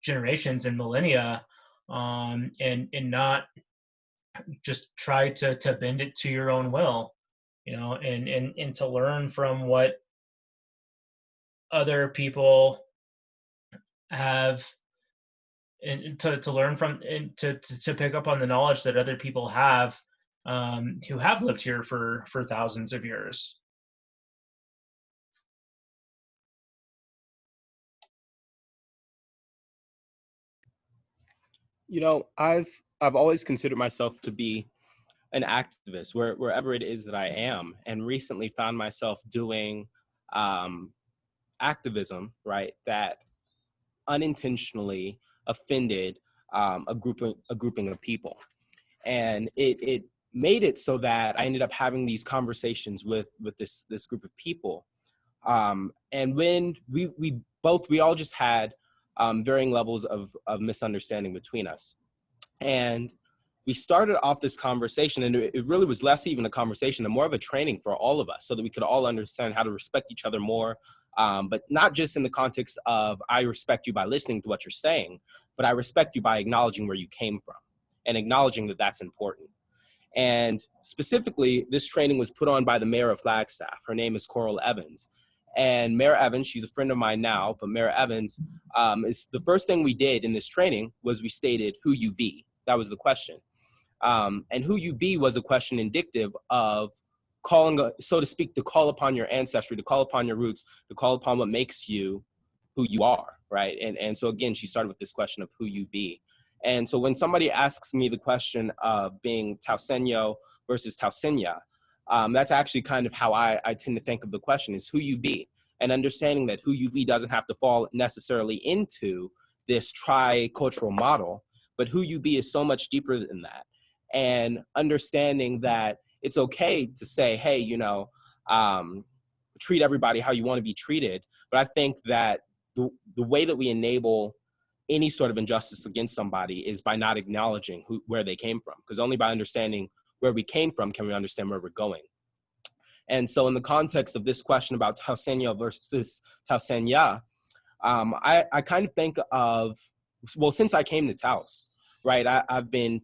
generations and millennia, and not just try to bend it to your own will, and to learn from what other people have, and to learn from, and to pick up on the knowledge that other people have, who have lived here for thousands of years. I've always considered myself to be an activist wherever it is that I am, and recently found myself doing activism, right, that unintentionally offended a grouping of people, and it made it so that I ended up having these conversations with this group of people, and when we all just had varying levels of misunderstanding between us. And we started off this conversation, and it really was less even a conversation and more of a training for all of us so that we could all understand how to respect each other more, but not just in the context of I respect you by listening to what you're saying, but I respect you by acknowledging where you came from and acknowledging that that's important. And specifically, this training was put on by the mayor of Flagstaff. Her name is Coral Evans. And Mayor Evans, she's a friend of mine now, but Mayor Evans, is the first thing we did in this training was we stated who you be. That was the question. And who you be was a question indicative of calling, so to speak, to call upon your ancestry, to call upon your roots, to call upon what makes you who you are, right? And so again, she started with this question of who you be. And so when somebody asks me the question of being Taoseno versus Taosenia, that's actually kind of how I tend to think of the question, is who you be, and understanding that who you be doesn't have to fall necessarily into this tri-cultural model, but who you be is so much deeper than that. And understanding that it's okay to say, hey, treat everybody how you want to be treated. But I think that the way that we enable any sort of injustice against somebody is by not acknowledging where they came from, because only by understanding where we came from can we understand where we're going. And so in the context of this question about Taosenya versus Taosenya, I kind of think of, well, since I came to Taos, right, I've been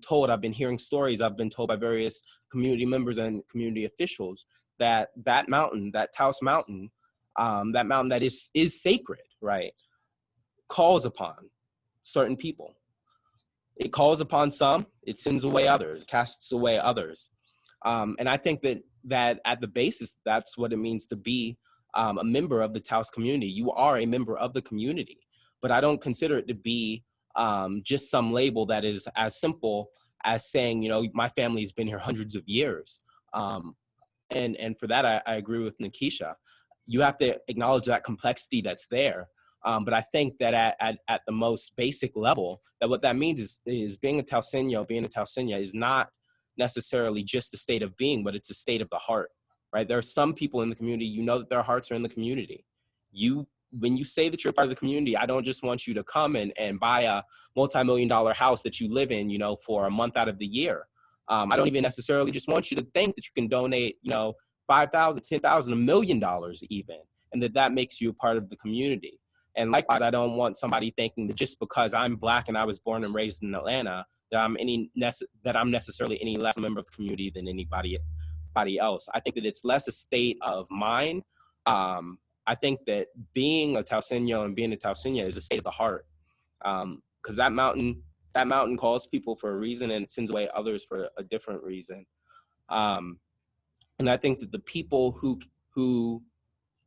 hearing stories, I've been told by various community members and community officials that mountain, that Taos mountain, that mountain that is sacred, right, calls upon certain people. It calls upon some, it sends away others, casts away others. And I think that at the basis, that's what it means to be a member of the Taos community. You are a member of the community, but I don't consider it to be just some label that is as simple as saying, my family's been here hundreds of years. And for that, I agree with Nikisha. You have to acknowledge that complexity that's there. But I think that at the most basic level, that what that means is being a Taosenya is not necessarily just a state of being, but it's a state of the heart, right? There are some people in the community, that their hearts are in the community. When you say that you're part of the community, I don't just want you to come and buy a multi-million-dollar house that you live in, for a month out of the year. I don't even necessarily just want you to think that you can donate, $5,000, $10,000, $1 million even, and that makes you a part of the community. And likewise, I don't want somebody thinking that just because I'm Black and I was born and raised in Atlanta, that I'm necessarily any less a member of the community than anybody else. I think that it's less a state of mind. I think that being a Taosenya and being a Taosenya is a state of the heart, because that mountain calls people for a reason and sends away others for a different reason. And I think that the people who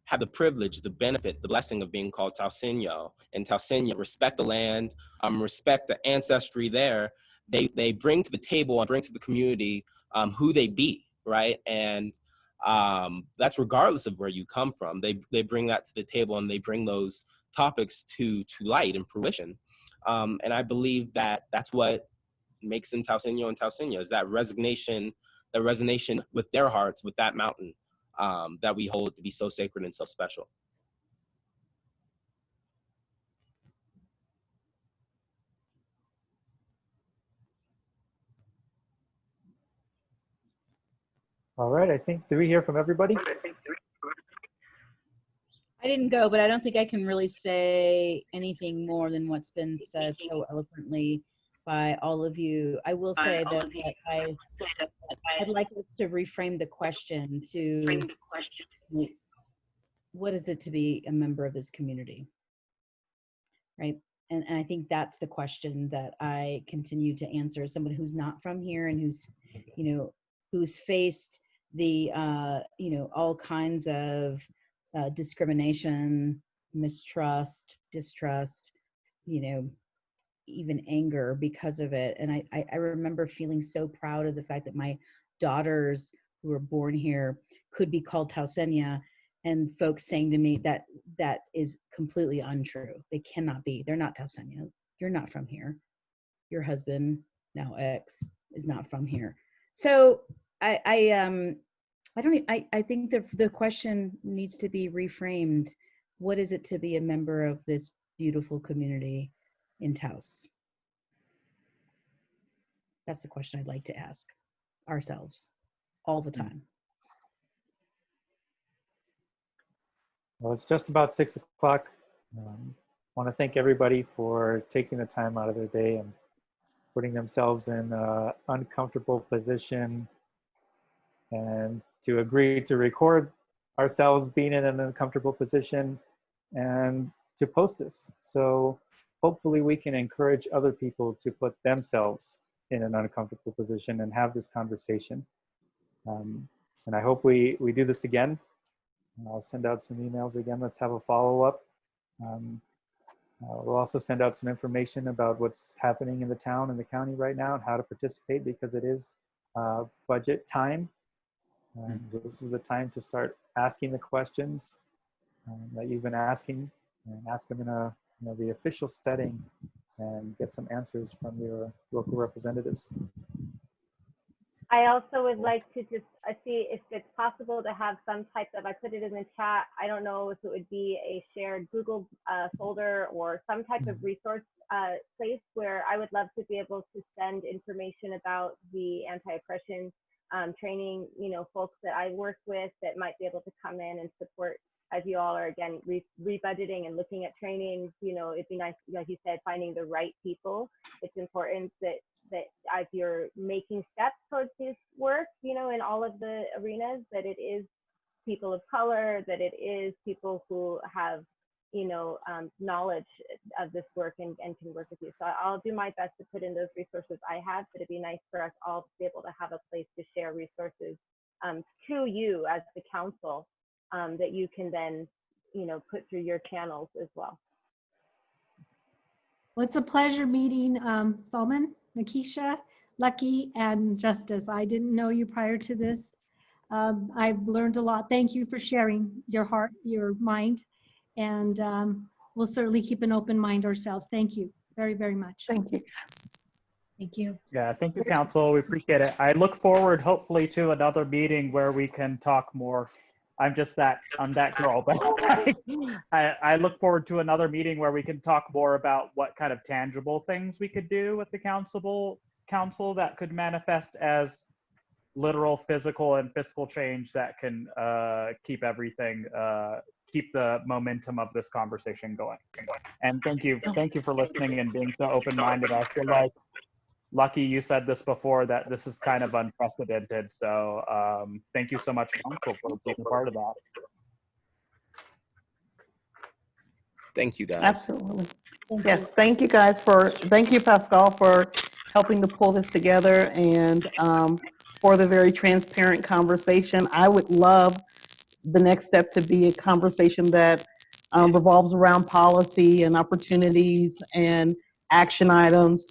have the privilege, the benefit, the blessing of being called Taosenya and Taosenya respect the land, respect the ancestry there. They bring to the table and bring to the community who they be, right? And that's regardless of where you come from. They bring that to the table and they bring those topics to light and fruition. And I believe that that's what makes them Taosenya and Taosenya, is that resonation with their hearts, with that mountain that we hold to be so sacred and so special. All right, did we hear from everybody? I didn't go, but I don't think I can really say anything more than what's been said so eloquently by all of you. I will say that I'd like us to reframe the question to what is it to be a member of this community, right? And I think that's the question that I continue to answer as someone who's not from here and who's faced the all kinds of discrimination, mistrust, distrust, even anger because of it. And I remember feeling so proud of the fact that my daughters who were born here could be called Taosenya, and folks saying to me that is completely untrue. They cannot be. They're not Taosenya. You're not from here. Your husband, now ex, is not from here. So I think the question needs to be reframed. What is it to be a member of this beautiful community in Taos? That's the question I'd like to ask ourselves all the time. Well, it's just about 6 o'clock. I want to thank everybody for taking the time out of their day and putting themselves in an uncomfortable position and to agree to record ourselves being in an uncomfortable position and to post this. So hopefully we can encourage other people to put themselves in an uncomfortable position and have this conversation. And I hope we do this again. I'll send out some emails again. Let's have a follow-up. We'll also send out some information about what's happening in the town and the county right now and how to participate, because it is budget time. So this is the time to start asking the questions that you've been asking, and ask them in the official setting and get some answers from your local representatives. I also would like to just see if it's possible to have some type of, I put it in the chat, I don't know if it would be a shared Google folder or some type of resource place where I would love to be able to send information about the anti-oppression training, you know, folks that I work with that might be able to come in and support as you all are, again, rebudgeting and looking at trainings. You know, it'd be nice, like you said, finding the right people. It's important that as you're making steps towards this work, you know, in all of the arenas, that it is people of color, that it is people who have, you know, knowledge of this work and can work with you. So I'll do my best to put in those resources I have, but it'd be nice for us all to be able to have a place to share resources to you as the council that you can then, you know, put through your channels as well. Well, it's a pleasure meeting Salman, Nikisha, Lucky, and Justice. I didn't know you prior to this. I've learned a lot. Thank you for sharing your heart, your mind, and we'll certainly keep an open mind ourselves. Thank you very, very much. Thank you. Thank you. Yeah, thank you, Council. We appreciate it. I look forward, hopefully, to another meeting where we can talk more. I'm that girl, but I look forward to another meeting where we can talk more about what kind of tangible things we could do with the council that could manifest as literal physical and fiscal change that can keep everything, keep the momentum of this conversation going. And thank you for listening and being so open-minded. I feel like, Lucky, you said this before, that this is kind of unprecedented. So thank you so much, Council, for being a part of that. Thank you, guys. Absolutely. Yes, thank you guys thank you, Pascal, for helping to pull this together and for the very transparent conversation. I would love the next step to be a conversation that revolves around policy and opportunities and action items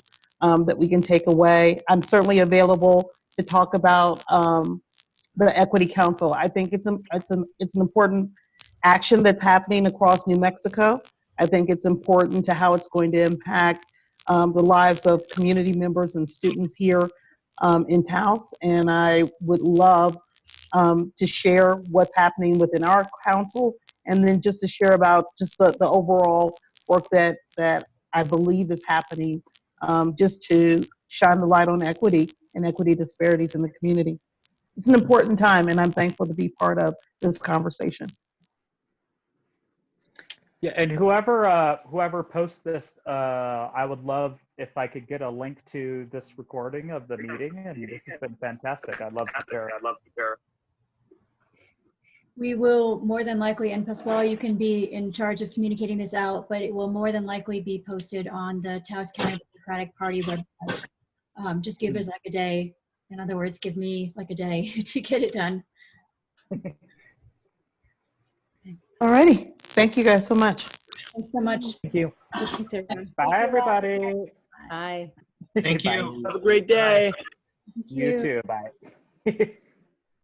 that we can take away. I'm certainly available to talk about the Equity Council. I think it's an important action that's happening across New Mexico. I think it's important to how it's going to impact the lives of community members and students here in Taos. And I would love to share what's happening within our council, and then just to share about just the overall work that I believe is happening, just to shine the light on equity and equity disparities in the community. It's an important time, and I'm thankful to be part of this conversation. Yeah, and whoever posts this, I would love if I could get a link to this recording of the meeting. And this has been fantastic. I'd love to share. We will more than likely, and Pasquale, you can be in charge of communicating this out, but it will more than likely be posted on the Taos County Democratic Party website. Just give us like a day. In other words, give me like a day to get it done. All righty. Thank you guys so much. Thanks so much. Thank you. Thanks, everyone. Bye, everybody. Bye. Thank you. Have a great day. Thank You too. Bye.